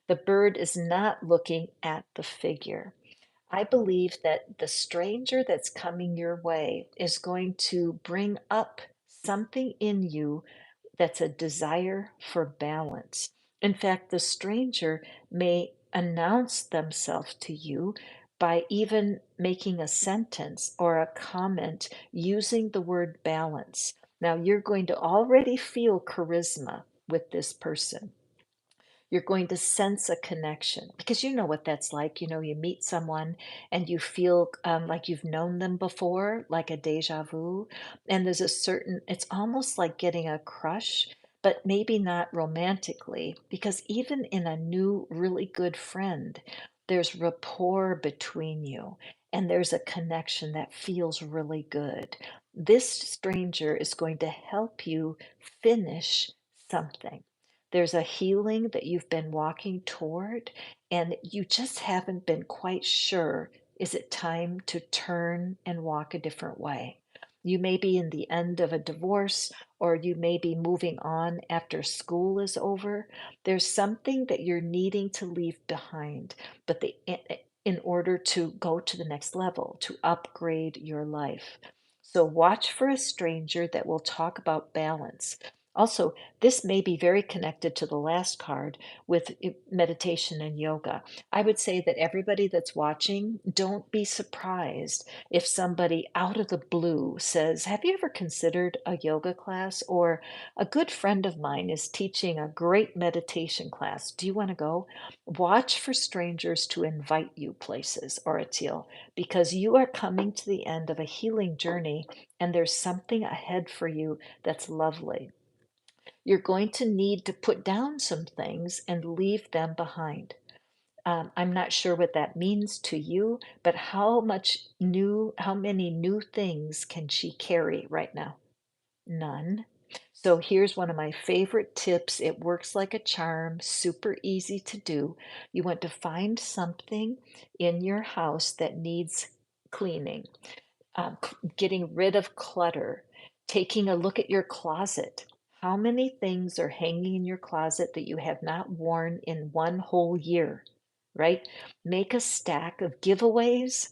The bird is not looking at the figure. I believe that the stranger that's coming your way is going to bring up something in you that's a desire for balance. In fact, the stranger may announce themselves to you by even making a sentence or a comment using the word balance. Now, you're going to already feel charisma with this person. You're going to sense a connection because you know what that's like. You know, you meet someone and you feel like you've known them before, like a deja vu. And there's a certain, it's almost like getting a crush, but maybe not romantically, because even in a new, really good friend, there's rapport between you and there's a connection that feels really good. This stranger is going to help you finish something. There's a healing that you've been walking toward, and you just haven't been quite sure. Is it time to turn and walk a different way? You may be in the end of a divorce, or you may be moving on after school is over. There's something that you're needing to leave behind, but in order to go to the next level, to upgrade your life. So watch for a stranger that will talk about balance. Also, this may be very connected to the last card with meditation and yoga. I would say that everybody that's watching, don't be surprised if somebody out of the blue says, have you ever considered a yoga class? Or a good friend of mine is teaching a great meditation class. Do you want to go? Watch for strangers to invite you places, Oratil, because you are coming to the end of a healing journey and there's something ahead for you that's lovely. You're going to need to put down some things and leave them behind. I'm not sure what that means to you, but how many new things can she carry right now? None. So here's one of my favorite tips. It works like a charm, super easy to do. You want to find something in your house that needs cleaning, getting rid of clutter, taking a look at your closet. How many things are hanging in your closet that you have not worn in one whole year, right? Make a stack of giveaways,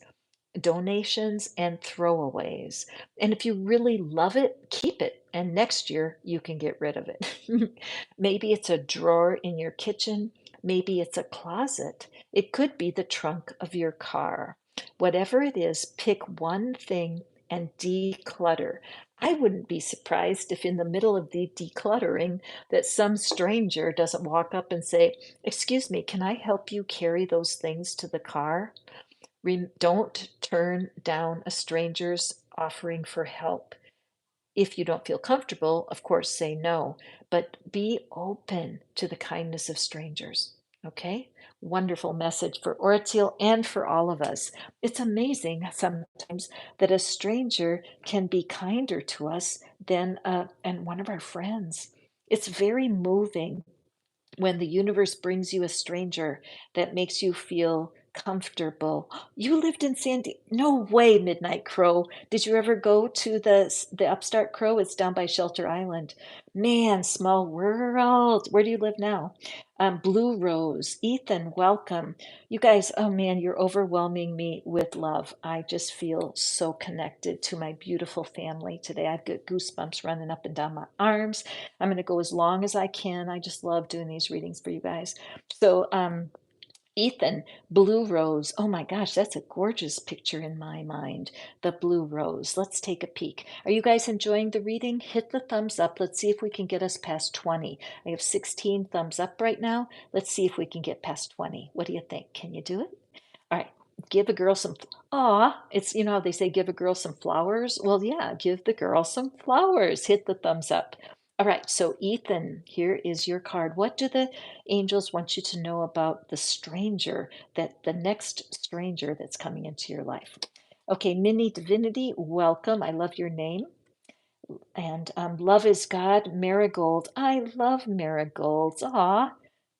donations, and throwaways. And if you really love it, keep it. And next year you can get rid of it. Maybe it's a drawer in your kitchen. Maybe it's a closet. It could be the trunk of your car. Whatever it is, pick one thing and declutter. I wouldn't be surprised if in the middle of the decluttering that some stranger doesn't walk up and say, "Excuse me, can I help you carry those things to the car?" Don't turn down a stranger's offering for help. If you don't feel comfortable, of course, say no, but be open to the kindness of strangers. Okay? Wonderful message for Oratil and for all of us. It's amazing sometimes that a stranger can be kinder to us than and one of our friends. It's very moving when the universe brings you a stranger that makes you feel comfortable. You lived in No way, Midnight Crow. Did you ever go to the Upstart Crow? It's down by Shelter Island. Man, small world. Where do you live now? Blue Rose, Ethan, welcome. You guys, oh man, you're overwhelming me with love. I just feel so connected to my beautiful family today. I've got goosebumps running up and down my arms. I'm going to go as long as I can. I just love doing these readings for you guys. So, Ethan, blue rose. Oh my gosh, that's a gorgeous picture in my mind. The blue rose. Let's take a peek. Are you guys enjoying the reading? Hit the thumbs up. Let's see if we can get us past 20. I have 16 thumbs up right now. Let's see if we can get past 20. What do you think? Can you do it? All right. Give a girl some, aw, it's, you know how they say give a girl some flowers? Well, yeah, give the girl some flowers. Hit the thumbs up. All right, so Ethan, here is your card. What do the angels want you to know about the stranger, that the next stranger that's coming into your life? Okay, Mini Divinity, welcome. I love your name. And Love is God, Marigold. I love marigolds. Aw,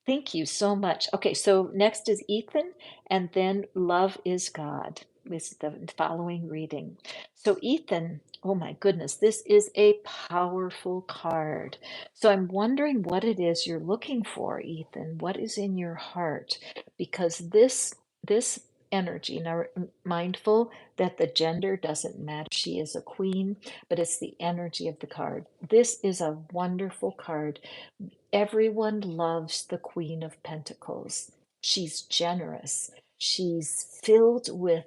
thank you so much. Okay, so next is Ethan, and then Love is God is the following reading. So, Ethan, oh my goodness, this is a powerful card. So, I'm wondering what it is you're looking for, Ethan. What is in your heart? Because this energy, now mindful that the gender doesn't matter. She is a queen, but it's the energy of the card. This is a wonderful card. Everyone loves the Queen of Pentacles. She's generous. She's filled with,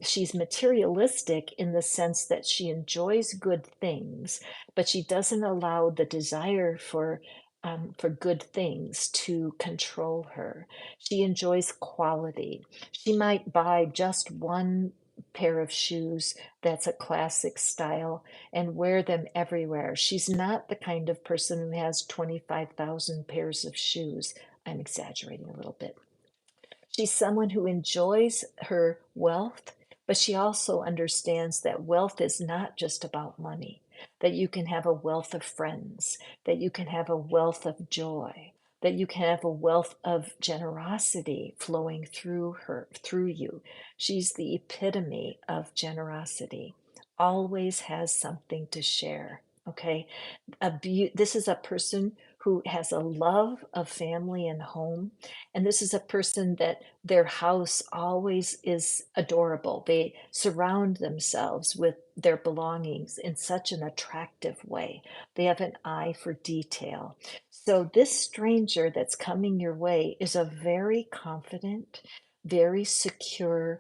she's materialistic in the sense that she enjoys good things, but she doesn't allow the desire for good things to control her. She enjoys quality. She might buy just one pair of shoes that's a classic style and wear them everywhere. She's not the kind of person who has 25,000 pairs of shoes. I'm exaggerating a little bit. She's someone who enjoys her wealth, but she also understands that wealth is not just about money, that you can have a wealth of friends, that you can have a wealth of joy, that you can have a wealth of generosity flowing through her, through you. She's the epitome of generosity, always has something to share. Okay, this is a person who has a love of family and home, and this is a person that their house always is adorable. They surround themselves with their belongings in such an attractive way. They have an eye for detail. So this stranger that's coming your way is a very confident, very secure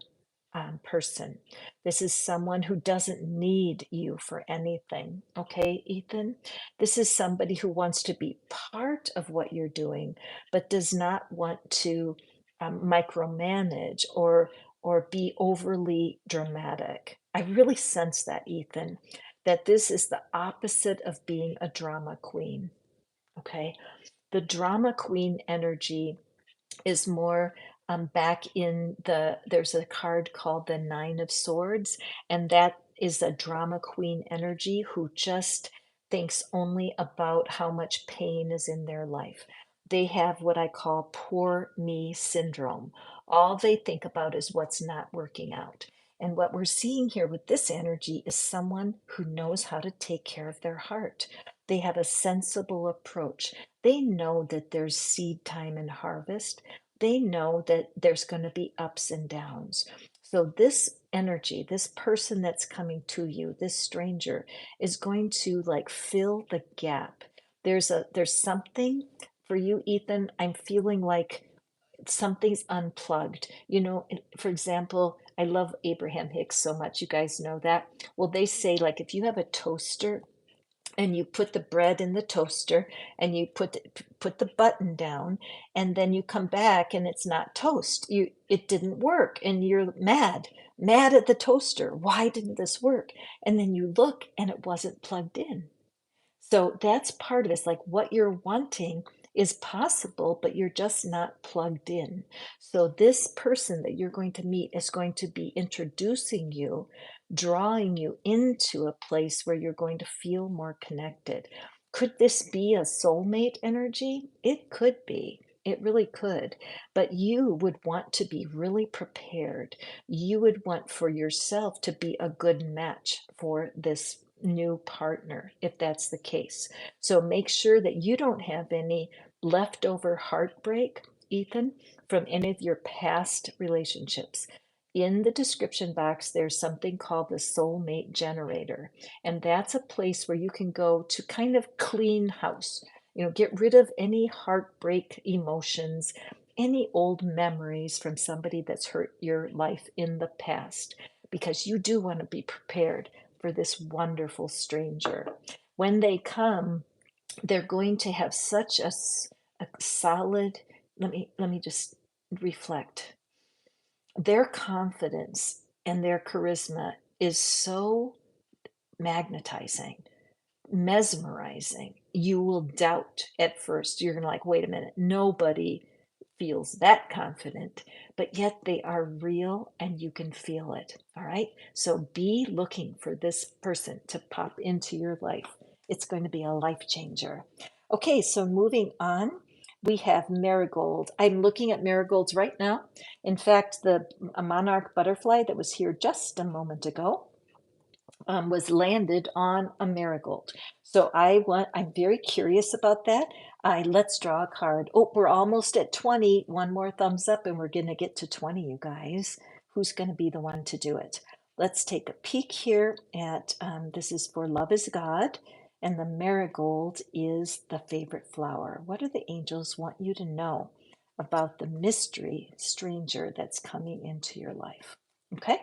person. This is someone who doesn't need you for anything. Okay, Ethan? This is somebody who wants to be part of what you're doing, but does not want to micromanage or be overly dramatic. I really sense that, Ethan, that this is the opposite of being a drama queen. Okay, the drama queen energy is more back in there's a card called the Nine of Swords, and that is a drama queen energy who just thinks only about how much pain is in their life. They have what I call poor me syndrome. All they think about is what's not working out. And what we're seeing here with this energy is someone who knows how to take care of their heart. They have a sensible approach. They know that there's seed time and harvest. They know that there's going to be ups and downs. So this energy, this person that's coming to you, this stranger is going to like fill the gap. There's something for you, Ethan. I'm feeling like something's unplugged. You know, for example, I love Abraham Hicks so much. You guys know that. Well, they say like if you have a toaster and you put the bread in the toaster and you put the button down and then you come back and it's not toast, it didn't work and you're mad at the toaster. Why didn't this work? And then you look and it wasn't plugged in. So that's part of it. It's like what you're wanting is possible, but you're just not plugged in. So this person that you're going to meet is going to be introducing you, drawing you into a place where you're going to feel more connected. Could this be a soulmate energy? It could be. It really could. But you would want to be really prepared. You would want for yourself to be a good match for this new partner, if that's the case. So make sure that you don't have any leftover heartbreak, Ethan, from any of your past relationships. In the description box, there's something called the soulmate generator. And that's a place where you can go to kind of clean house, get rid of any heartbreak emotions, any old memories from somebody that's hurt your life in the past, because you do want to be prepared for this wonderful stranger. When they come, they're going to have such a solid, let me just reflect. Their confidence and their charisma is so magnetizing, mesmerizing. You will doubt at first. You're going to like, wait a minute, nobody feels that confident, but yet they are real and you can feel it. All right. So be looking for this person to pop into your life. It's going to be a life changer. Okay. So moving on, we have marigold. I'm looking at marigolds right now. In fact, the a monarch butterfly that was here just a moment ago was landed on a marigold. So I'm very curious about that. Let's draw a card. Oh, we're almost at 20. One more thumbs up and we're going to get to 20, you guys. Who's going to be the one to do it? Let's take a peek here at, this is for Love is God, and the marigold is the favorite flower. What do the angels want you to know about the mystery stranger that's coming into your life? Okay.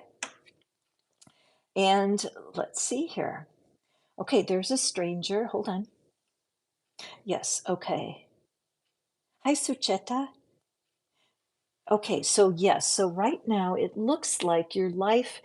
And let's see here. Okay, there's a stranger. Hold on. Yes, okay. Hi, Sucheta. Okay, so yes, so right now it looks like your life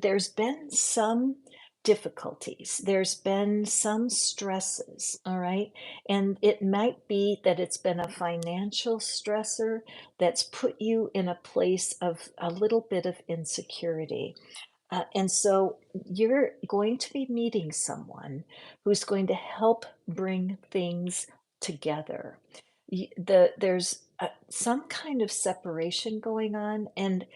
there's been some difficulties, there's been some stresses, all right? And it might be that it's been a financial stressor that's put you in a place of a little bit of insecurity. And so you're going to be meeting someone who's going to help bring things together. There's some kind of separation going on, and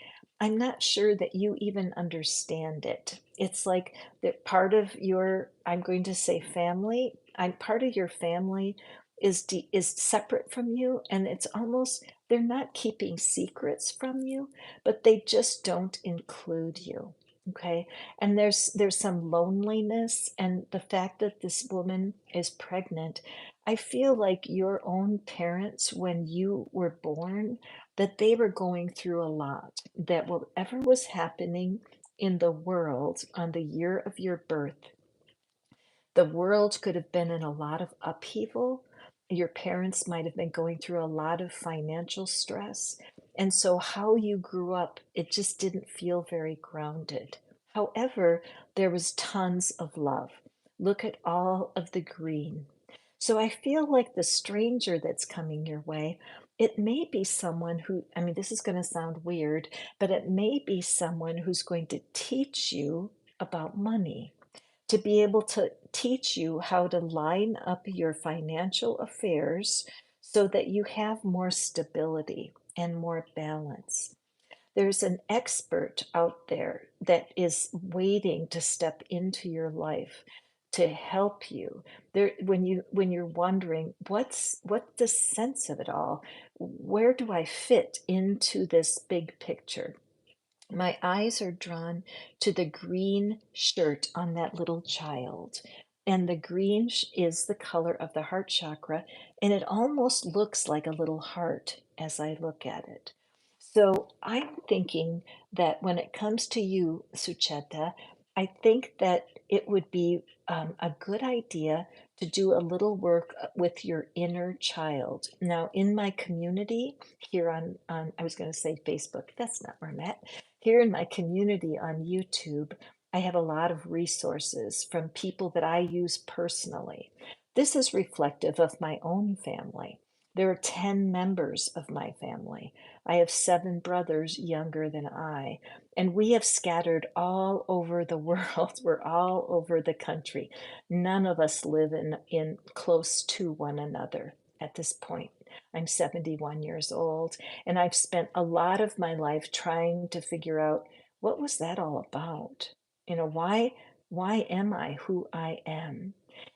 I'm not sure that you even understand it. It's like that part of your, I'm going to say family, I'm part of your family is separate from you, and it's almost they're not keeping secrets from you, but they just don't include you. Okay. And there's some loneliness, and the fact that this woman is pregnant. I feel like your own parents, when you were born, that they were going through a lot, that whatever was happening in the world on the year of your birth, the world could have been in a lot of upheaval. Your parents might have been going through a lot of financial stress. And so, how you grew up, it just didn't feel very grounded. However, there was tons of love. Look at all of the green. So, I feel like the stranger that's coming your way, it may be someone who, I mean, this is going to sound weird, but it may be someone who's going to teach you about money, to be able to teach you how to line up your financial affairs so that you have more stability and more balance. There's an expert out there that is waiting to step into your life to help you. There, when you're wondering what's the sense of it all, where do I fit into this big picture? My eyes are drawn to the green shirt on that little child. And the green is the color of the heart chakra, and it almost looks like a little heart as I look at it. So I'm thinking that when it comes to you, Sucheta, I think that it would be a good idea to do a little work with your inner child. Now, in my community here on I was going to say Facebook, that's not where I'm at. Here in my community on YouTube, I have a lot of resources from people that I use personally. This is reflective of my own family. There are 10 members of my family. I have 7 brothers younger than I, and we have scattered all over the world. We're all over the country. None of us live in close to one another at this point. I'm 71 years old, and I've spent a lot of my life trying to figure out what was that all about? Why am I who I am?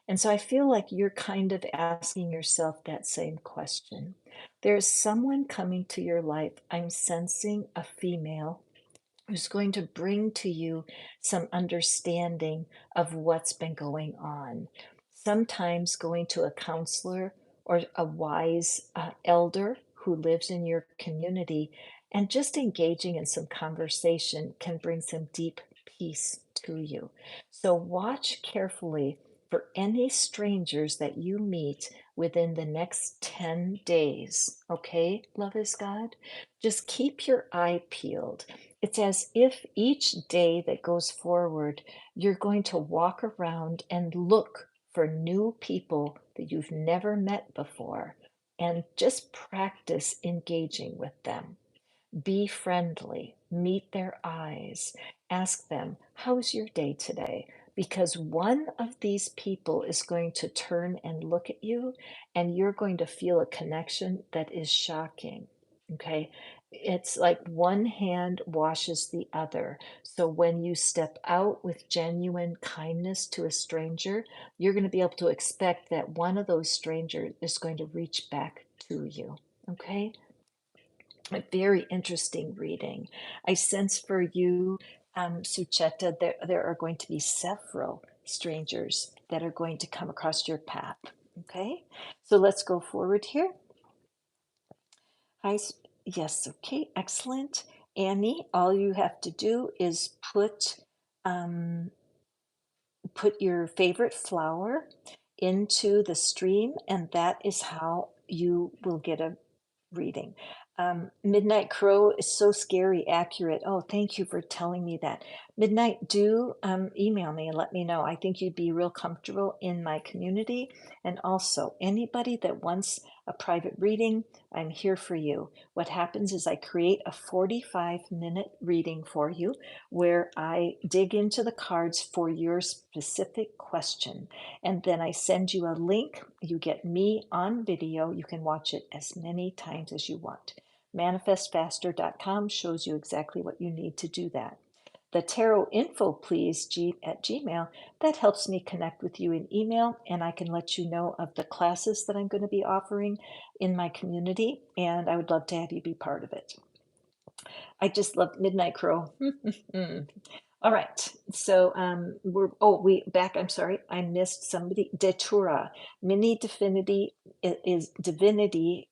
And so I feel like you're kind of asking yourself that same question. There's someone coming to your life. I'm sensing a female who's going to bring to you some understanding of what's been going on. Sometimes going to a counselor or a wise elder who lives in your community and just engaging in some conversation can bring some deep peace to you. So watch carefully for any strangers that you meet within the next 10 days. Okay, love is God? Just keep your eye peeled. It's as if each day that goes forward, you're going to walk around and look for new people that you've never met before and just practice engaging with them. Be friendly, meet their eyes, ask them, how's your day today? Because one of these people is going to turn and look at you, and you're going to feel a connection that is shocking. Okay. It's like one hand washes the other. So when you step out with genuine kindness to a stranger, you're going to be able to expect that one of those strangers is going to reach back to you. Okay. A very interesting reading. I sense for you, Sucheta, there are going to be several strangers that are going to come across your path. Okay, so let's go forward here. Hi, yes, okay, excellent. Annie, all you have to do is um, put your favorite flower into the stream, and that is how you will get a reading. Midnight Crow is so scary accurate. Oh, thank you for telling me that. Midnight, do email me and let me know. I think you'd be real comfortable in my community. And also, anybody that wants a private reading, I'm here for you. What happens is I create a 45-minute reading for you where I dig into the cards for your specific question. And then I send you a link. You get me on video. You can watch it as many times as you want. Manifestfaster.com shows you exactly what you need to do that. The tarot info, please, at Gmail, that helps me connect with you in email, and I can let you know of the classes that I'm going to be offering in my community, and I would love to have you be part of it. I just love Midnight Crow. All right, so I'm sorry, I missed somebody. Datura, Mini Divinity is Divinity,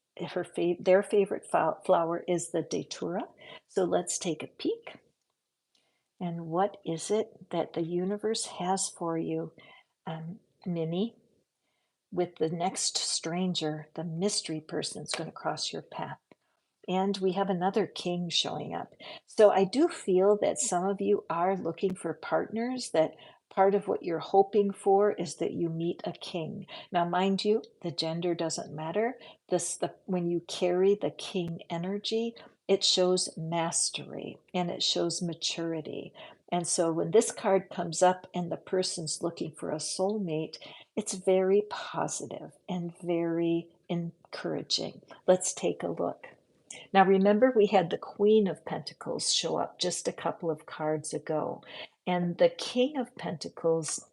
their favorite flower is the Datura. So let's take a peek. And what is it that the universe has for you, Minnie? With the next stranger, the mystery person is going to cross your path. And we have another king showing up. So I do feel that some of you are looking for partners, that part of what you're hoping for is that you meet a king. Now, mind you, the gender doesn't matter. When you carry the king energy, it shows mastery and it shows maturity. And so when this card comes up and the person's looking for a soulmate, it's very positive and very encouraging. Let's take a look. Now, remember, we had the Queen of Pentacles show up just a couple of cards ago, and the King of Pentacles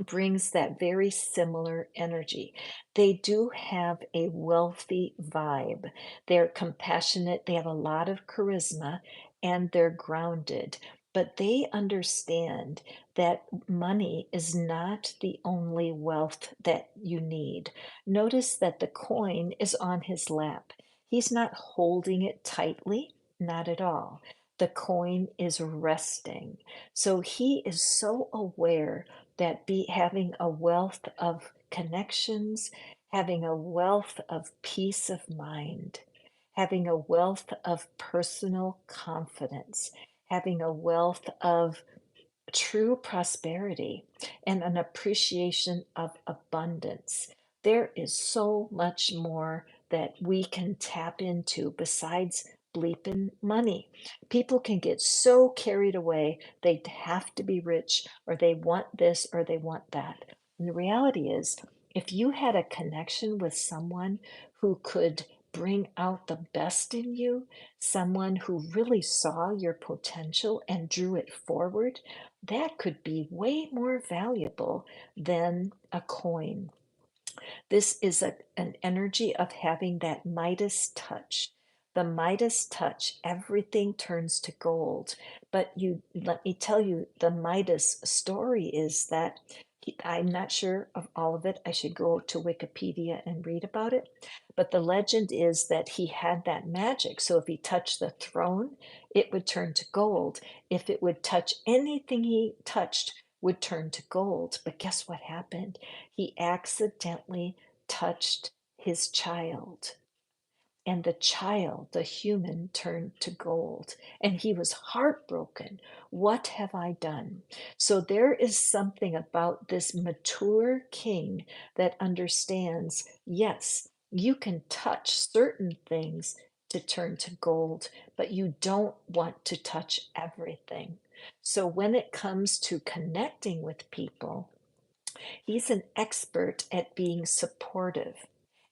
brings that very similar energy. They do have a wealthy vibe. They're compassionate, they have a lot of charisma, and they're grounded. But they understand that money is not the only wealth that you need. Notice that the coin is on his lap. He's not holding it tightly, not at all. The coin is resting. So he is so aware that having a wealth of connections, having a wealth of peace of mind, having a wealth of personal confidence, having a wealth of true prosperity and an appreciation of abundance. There is so much more that we can tap into besides bleeping money. People can get so carried away, they have to be rich, or they want this, or they want that. And the reality is, If you had a connection with someone who could bring out the best in you, someone who really saw your potential and drew it forward, that could be way more valuable than a coin. This is an energy of having that Midas touch. The Midas touch, everything turns to gold. But you, let me tell you, the Midas story is that I'm not sure of all of it. I should go to Wikipedia and read about it. But the legend is that he had that magic. So if he touched the throne, it would turn to gold. If it would touch anything he touched, would turn to gold. But guess what happened? He accidentally touched his child, and the child, the human, turned to gold, and he was heartbroken. What have I done? So there is something about this mature king that understands, yes, you can touch certain things to turn to gold, but you don't want to touch everything. So when it comes to connecting with people, he's an expert at being supportive,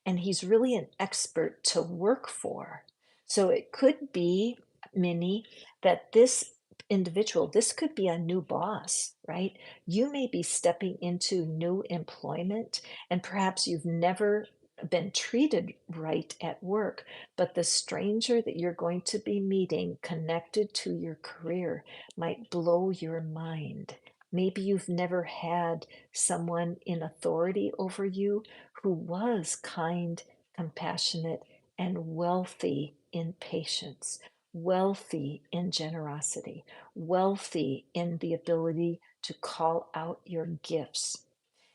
and he's really an expert to work for. So it could be, Minnie, that this individual, this could be a new boss, right? You may be stepping into new employment, and perhaps you've never been treated right at work, but the stranger that you're going to be meeting connected to your career might blow your mind. Maybe you've never had someone in authority over you who was kind, compassionate, and wealthy in patience, wealthy in generosity, wealthy in the ability to call out your gifts.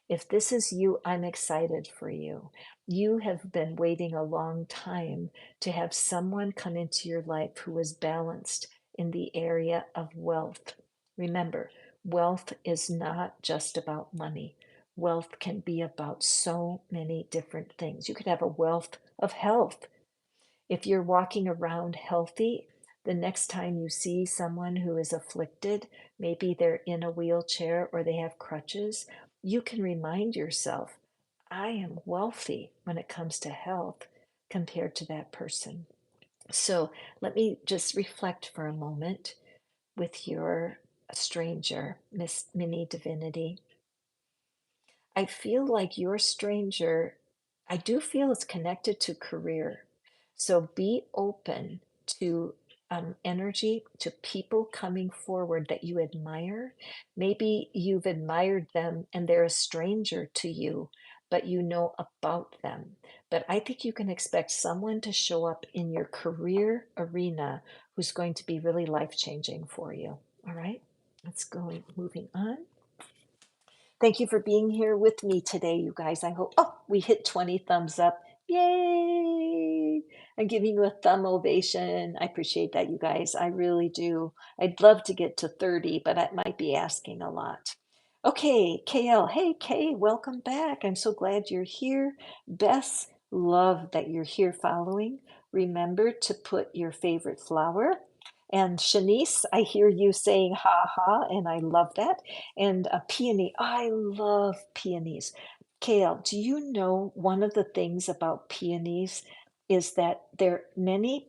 If this is you, I'm excited for you. You have been waiting a long time to have someone come into your life who is balanced in the area of wealth. Remember, wealth is not just about money. Wealth can be about so many different things. You could have a wealth of health. If you're walking around healthy, the next time you see someone who is afflicted, maybe they're in a wheelchair or they have crutches, you can remind yourself, I am wealthy when it comes to health compared to that person. So let me just reflect for a moment with your stranger, Miss Mini Divinity. I feel like your stranger, I do feel it's connected to career. So be open to energy, to people coming forward that you admire. Maybe you've admired them and they're a stranger to you, but you know about them. But I think you can expect someone to show up in your career arena who's going to be really life changing for you. All right, let's go moving on. Thank you for being here with me today, you guys. I hope, oh, we hit 20 thumbs up. Yay! I'm giving you a thumb ovation. I appreciate that, you guys. I really do. I'd love to get to 30, but I might be asking a lot. Okay, KL. Hey, Kay, welcome back. I'm so glad you're here. Bess, love that you're here following. Remember to put your favorite flower. And Shanice, I hear you saying ha ha, and I love that. And a peony. I love peonies. Kale, do you know one of the things about peonies is that there many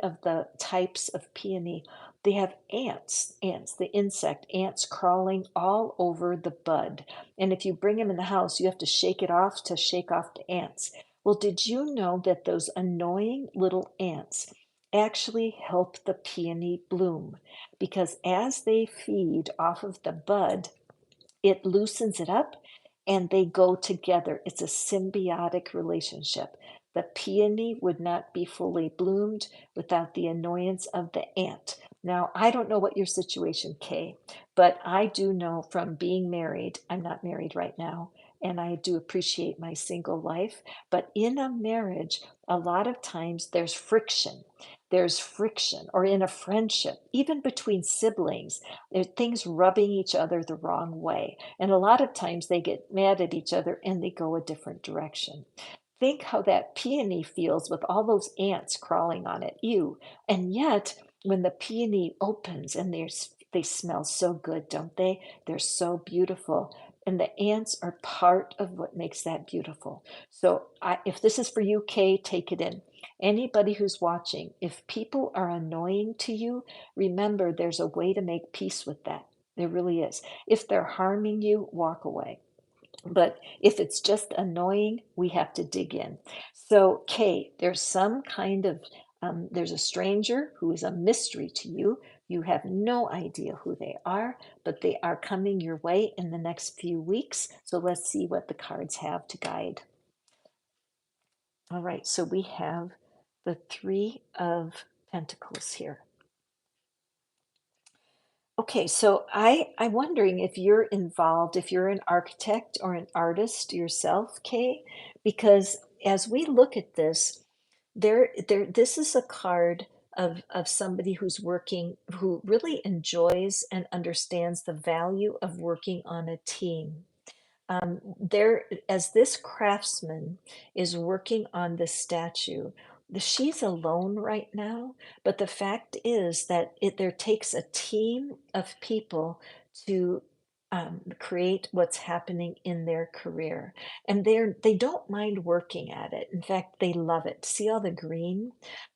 of the types of peony, they have ants, the insect ants crawling all over the bud. And if you bring them in the house, you have to shake it off to shake off the ants. Well, did you know that those annoying little ants actually help the peony bloom? Because as they feed off of the bud, it loosens it up and they go together. It's a symbiotic relationship. The peony would not be fully bloomed without the annoyance of the ant. Now, I don't know what your situation, Kay, but I do know from being married, I'm not married right now, and I do appreciate my single life. But in a marriage, a lot of times there's friction. There's friction, or in a friendship, even between siblings, there are things rubbing each other the wrong way. And a lot of times they get mad at each other and they go a different direction. Think how that peony feels with all those ants crawling on it. Ew. And yet, when the peony opens and there's they smell so good, don't they? They're so beautiful. And the ants are part of what makes that beautiful. So if this is for you, Kay, take it in. Anybody who's watching, if people are annoying to you, remember there's a way to make peace with that. There really is. If they're harming you, walk away. But if it's just annoying, we have to dig in. So, Kay, there's some kind of, there's a stranger who is a mystery to you. You have no idea who they are, but they are coming your way in the next few weeks. So let's see what the cards have to guide. All right, so we have the Three of Pentacles here. Okay, so I'm wondering if you're involved, if you're an architect or an artist yourself, Kay, because as we look at this, this is a card of somebody who's working, who really enjoys and understands the value of working on a team. There, as this craftsman is working on this statue, she's alone right now, but the fact is that there takes a team of people to create what's happening in their career, and they don't mind working at it. In fact, they love it. See all the green?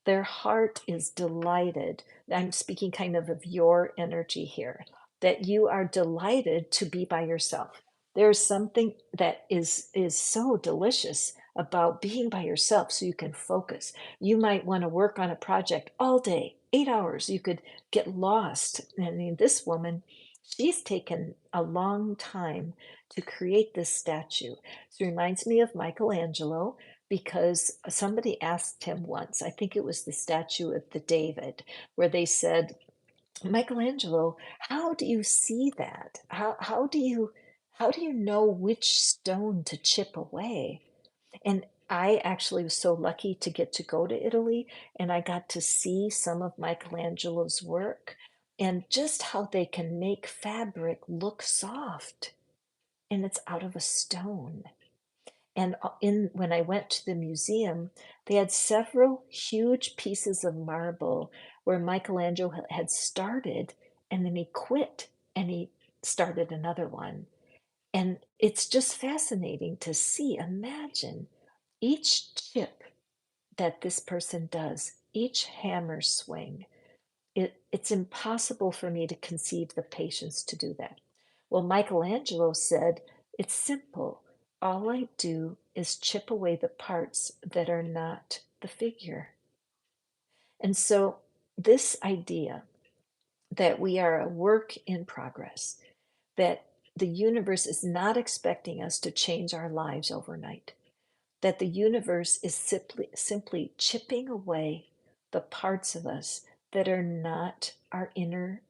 Their heart is delighted. I'm speaking kind of your energy here, that you are delighted to be by yourself. There's something that is so delicious about being by yourself so you can focus. You might want to work on a project all day, 8 hours. You could get lost. I mean, this woman, she's taken a long time to create this statue. It reminds me of Michelangelo because somebody asked him once, I think it was the statue of the David, where they said, Michelangelo, how do you see that? How do you know which stone to chip away? And I actually was so lucky to get to go to Italy, and I got to see some of Michelangelo's work and just how they can make fabric look soft, and it's out of a stone. And in when I went to the museum, they had several huge pieces of marble where Michelangelo had started, and then he quit and he started another one. And it's just fascinating to see. Imagine each chip that this person does, each hammer swing. It's impossible for me to conceive the patience to do that. Well, Michelangelo said, it's simple. All I do is chip away the parts that are not the figure. And so, this idea that we are a work in progress, that the universe is not expecting us to change our lives overnight, that the universe is simply chipping away the parts of us that are not our inner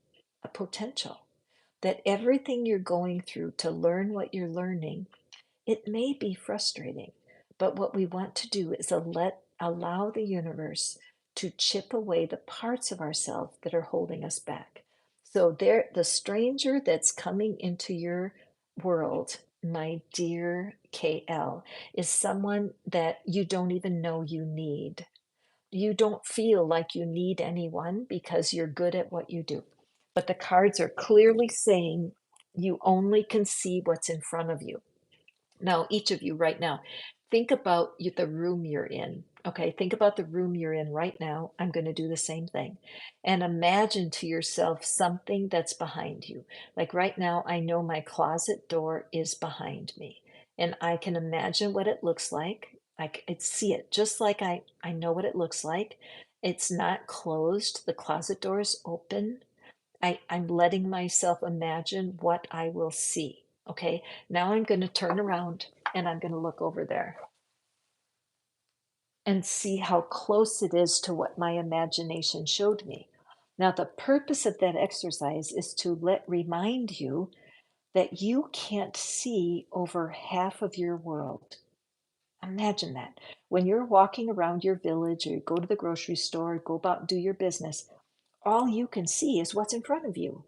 potential, that everything you're going through to learn what you're learning, it may be frustrating, but what we want to do is allow the universe to chip away the parts of ourselves that are holding us back. So there, the stranger that's coming into your world, my dear KL, is someone that you don't even know you need. You don't feel like you need anyone because you're good at what you do. But the cards are clearly saying you only can see what's in front of you. Now, each of you right now, think about the room you're in. Okay, think about the room you're in right now. I'm going to do the same thing. And imagine to yourself something that's behind you. Like right now, I know my closet door is behind me. And I can imagine what it looks like. I could see it just like I know what it looks like. It's not closed, the closet door is open. I'm letting myself imagine what I will see. Okay, now I'm going to turn around and I'm going to look over there and see how close it is to what my imagination showed me. Now, the purpose of that exercise is to remind you that you can't see over half of your world. Imagine that. When you're walking around your village or you go to the grocery store, go about do your business, all you can see is what's in front of you.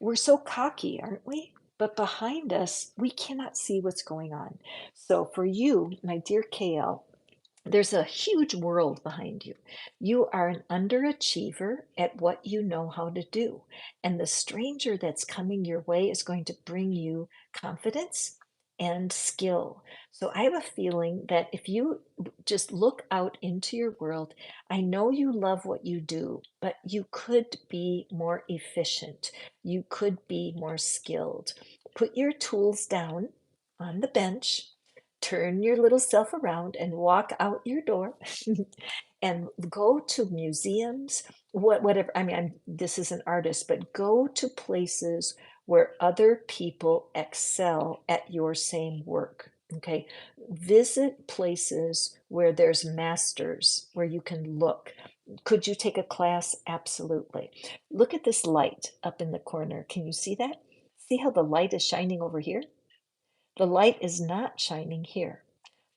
We're so cocky, aren't we? But behind us, we cannot see what's going on. So for you, my dear KL, There's a huge world behind you. You are an underachiever at what you know how to do. And the stranger that's coming your way is going to bring you confidence and skill. So I have a feeling that if you just look out into your world, I know you love what you do, but you could be more efficient. You could be more skilled. Put your tools down on the bench, turn your little self around and walk out your door and go to museums, whatever. I mean, this is an artist, but go to places where other people excel at your same work. Okay. Visit places where there's masters, where you can look. Could you take a class? Absolutely. Look at this light up in the corner. Can you see that? See how the light is shining over here? The light is not shining here.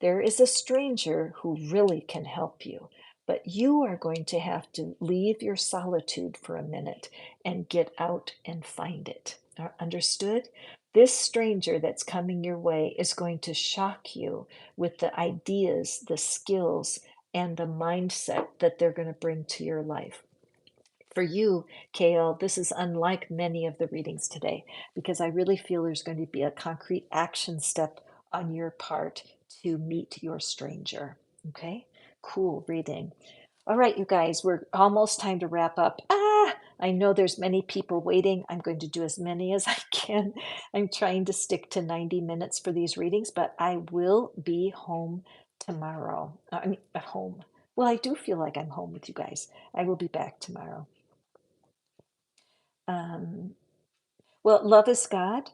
There is a stranger who really can help you, but you are going to have to leave your solitude for a minute and get out and find it. Understood? This stranger that's coming your way is going to shock you with the ideas, the skills, and the mindset that they're going to bring to your life. For you, Kale, this is unlike many of the readings today because I really feel there's going to be a concrete action step on your part to meet your stranger. Okay, cool reading. All right, you guys, we're almost time to wrap up. I know there's many people waiting. I'm going to do as many as I can. I'm trying to stick to 90 minutes for these readings, but I will be home tomorrow. I mean, at home. Well, I do feel like I'm home with you guys. I will be back tomorrow. Um, well, love is God.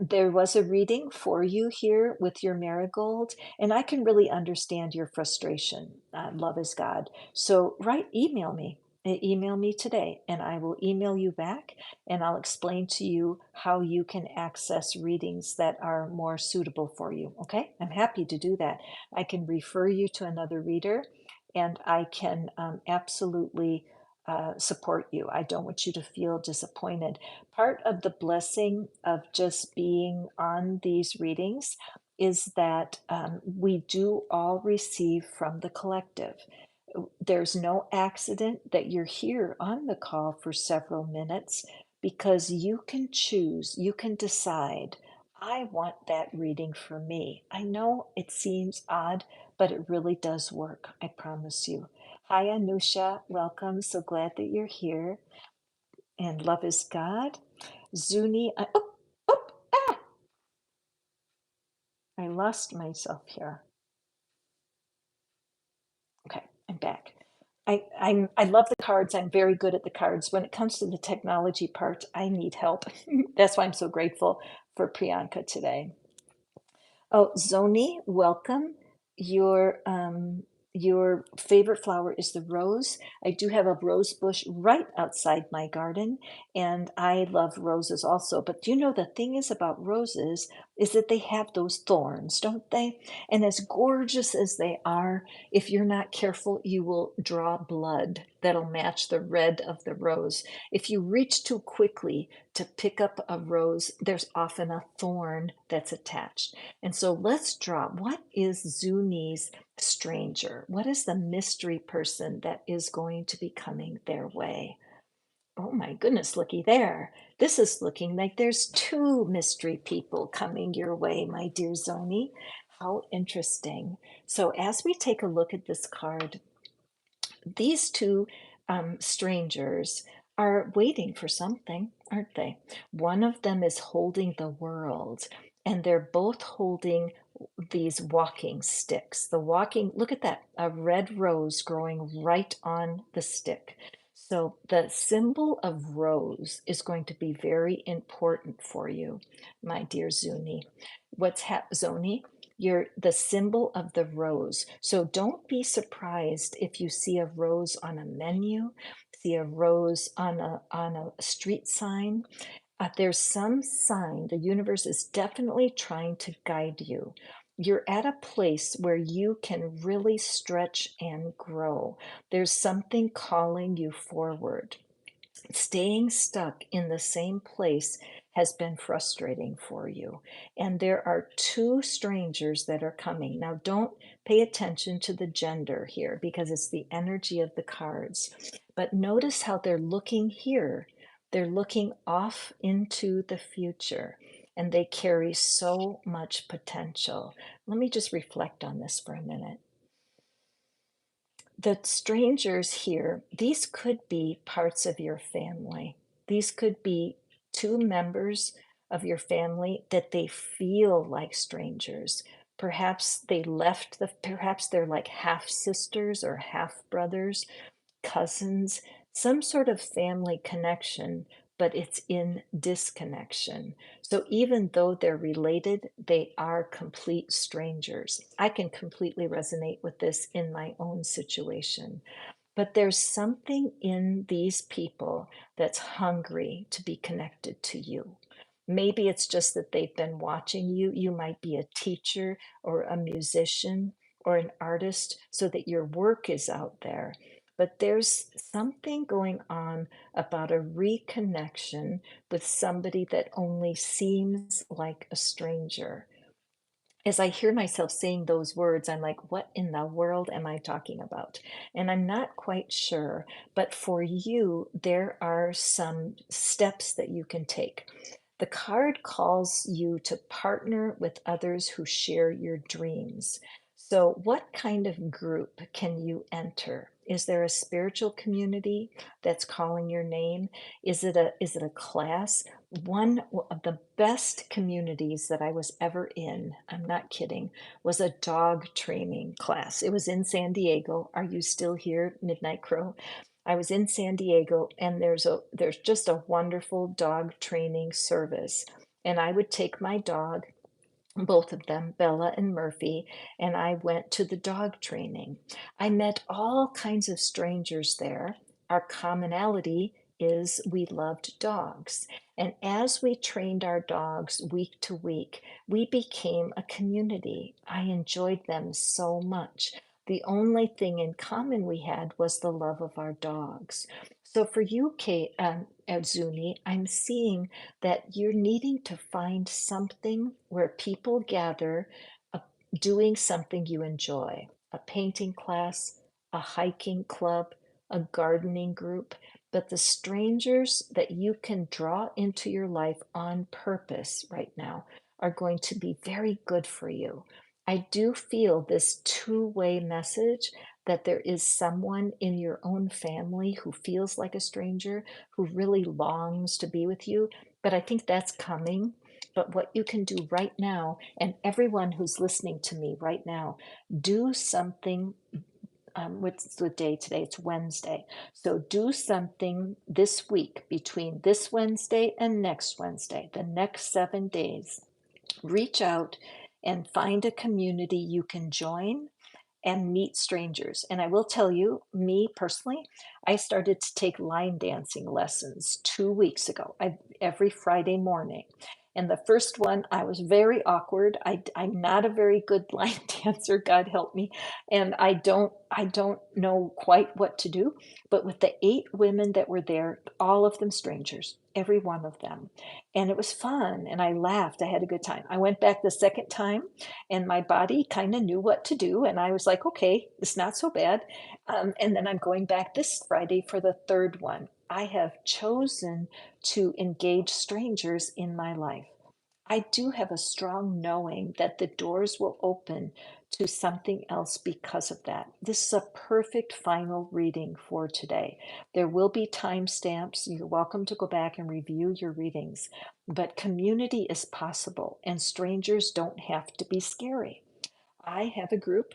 There was a reading for you here with your marigold, and I can really understand your frustration. Love is God. So, email me. Email me today, and I will email you back, and I'll explain to you how you can access readings that are more suitable for you. Okay? I'm happy to do that. I can refer you to another reader, and I can absolutely support you. I don't want you to feel disappointed. Part of the blessing of just being on these readings is that we do all receive from the collective. There's no accident that you're here on the call for several minutes because you can choose, you can decide. I want that reading for me. I know it seems odd, but it really does work. I promise you. Hi, Anusha. Welcome. So glad that you're here. And love is God. Zuni, oh, ah, I lost myself here. Okay, I'm back. I love the cards. I'm very good at the cards. When it comes to the technology part, I need help. That's why I'm so grateful for Priyanka today. Oh, Zoni, welcome. Your favorite flower is the rose. I do have a rose bush right outside my garden, and I love roses also. But you know the thing is about roses is that they have those thorns, don't they? And as gorgeous as they are, if you're not careful, you will draw blood that'll match the red of the rose. If you reach too quickly to pick up a rose, there's often a thorn that's attached. And so let's draw. What is Zuni's stranger? What is the mystery person that is going to be coming their way? Oh my goodness, looky there. This is looking like there's two mystery people coming your way, my dear Zoni. How interesting. So as we take a look at this card, these two strangers are waiting for something, aren't they? One of them is holding the world, and they're both holding these walking sticks. The walking, look at that, a red rose growing right on the stick. So the symbol of rose is going to be very important for you, my dear Zuni. Zoni? You're the symbol of the rose. So don't be surprised if you see a rose on a menu, see a rose on a street sign. There's some sign. The universe is definitely trying to guide you. You're at a place where you can really stretch and grow. There's something calling you forward. Staying stuck in the same place has been frustrating for you. And there are two strangers that are coming. Now, don't pay attention to the gender here because it's the energy of the cards. But notice how they're looking here. They're looking off into the future and they carry so much potential. Let me just reflect on this for a minute. The strangers here, these could be parts of your family. These could be two members of your family that they feel like strangers. Perhaps they left perhaps they're like half sisters or half brothers, cousins, some sort of family connection, but it's in disconnection. So even though they're related, they are complete strangers. I can completely resonate with this in my own situation. But there's something in these people that's hungry to be connected to you. Maybe it's just that they've been watching you. You might be a teacher or a musician or an artist so that your work is out there. But there's something going on about a reconnection with somebody that only seems like a stranger. As I hear myself saying those words, I'm like, what in the world am I talking about? And I'm not quite sure, but for you, there are some steps that you can take. The card calls you to partner with others who share your dreams. So, what kind of group can you enter? Is there a spiritual community that's calling your name? Is it a class? One of the best communities that I was ever in, I'm not kidding, was a dog training class. It was in San Diego. Are you still here, Midnight Crow? I was in San Diego and there's just a wonderful dog training service. And I would take my dog, both of them, Bella and Murphy, and I went to the dog training. I met all kinds of strangers there. Our commonality is we loved dogs. And as we trained our dogs week to week, we became a community. I enjoyed them so much. The only thing in common we had was the love of our dogs. So for you, Kate, Zuni, I'm seeing that you're needing to find something where people gather, uh, doing something you enjoy, a painting class, a hiking club, a gardening group. But the strangers that you can draw into your life on purpose right now are going to be very good for you. I do feel this two-way message that there is someone in your own family who feels like a stranger, who really longs to be with you, but I think that's coming. But what you can do right now, and everyone who's listening to me right now, do something. What's the day today? It's Wednesday. So do something this week between this Wednesday and next Wednesday, the next 7 days. Reach out and find a community you can join and meet strangers. And I will tell you, me personally, I started to take line dancing lessons 2 weeks ago, every Friday morning. And the first one, I was very awkward. I'm not a very good line dancer, God help me. And I don't know quite what to do. But with the 8 women that were there, all of them strangers, every one of them. And it was fun. And I laughed. I had a good time. I went back the second time and my body kind of knew what to do. And I was like, okay, it's not so bad. And then I'm going back this Friday for the third one. I have chosen to engage strangers in my life. I do have a strong knowing that the doors will open to something else because of that. This is a perfect final reading for today. There will be timestamps. You're welcome to go back and review your readings, but community is possible and strangers don't have to be scary. I have a group.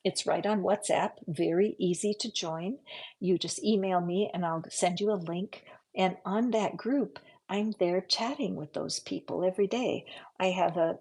It's right on WhatsApp, very easy to join. You just email me and I'll send you a link. And on that group, I'm there chatting with those people every day. I have a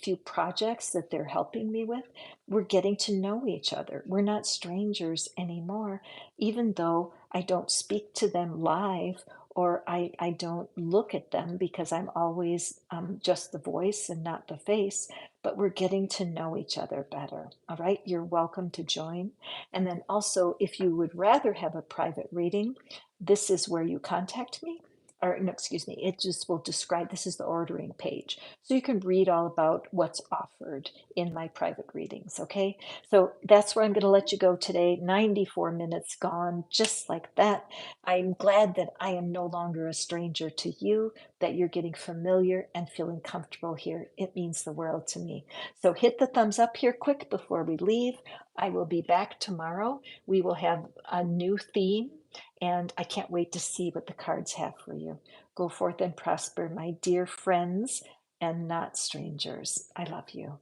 few projects that they're helping me with. We're getting to know each other. We're not strangers anymore, even though I don't speak to them live or I don't look at them because I'm always just the voice and not the face, but we're getting to know each other better. All right, you're welcome to join. And then also, if you would rather have a private reading, this is where you contact me. or no, excuse me, it just will describe, this is the ordering page. So you can read all about what's offered in my private readings, okay? So that's where I'm going to let you go today. 94 minutes gone, just like that. I'm glad that I am no longer a stranger to you, that you're getting familiar and feeling comfortable here. It means the world to me. So hit the thumbs up here quick before we leave. I will be back tomorrow. We will have a new theme, and I can't wait to see what the cards have for you. Go forth and prosper, my dear friends and not strangers. I love you.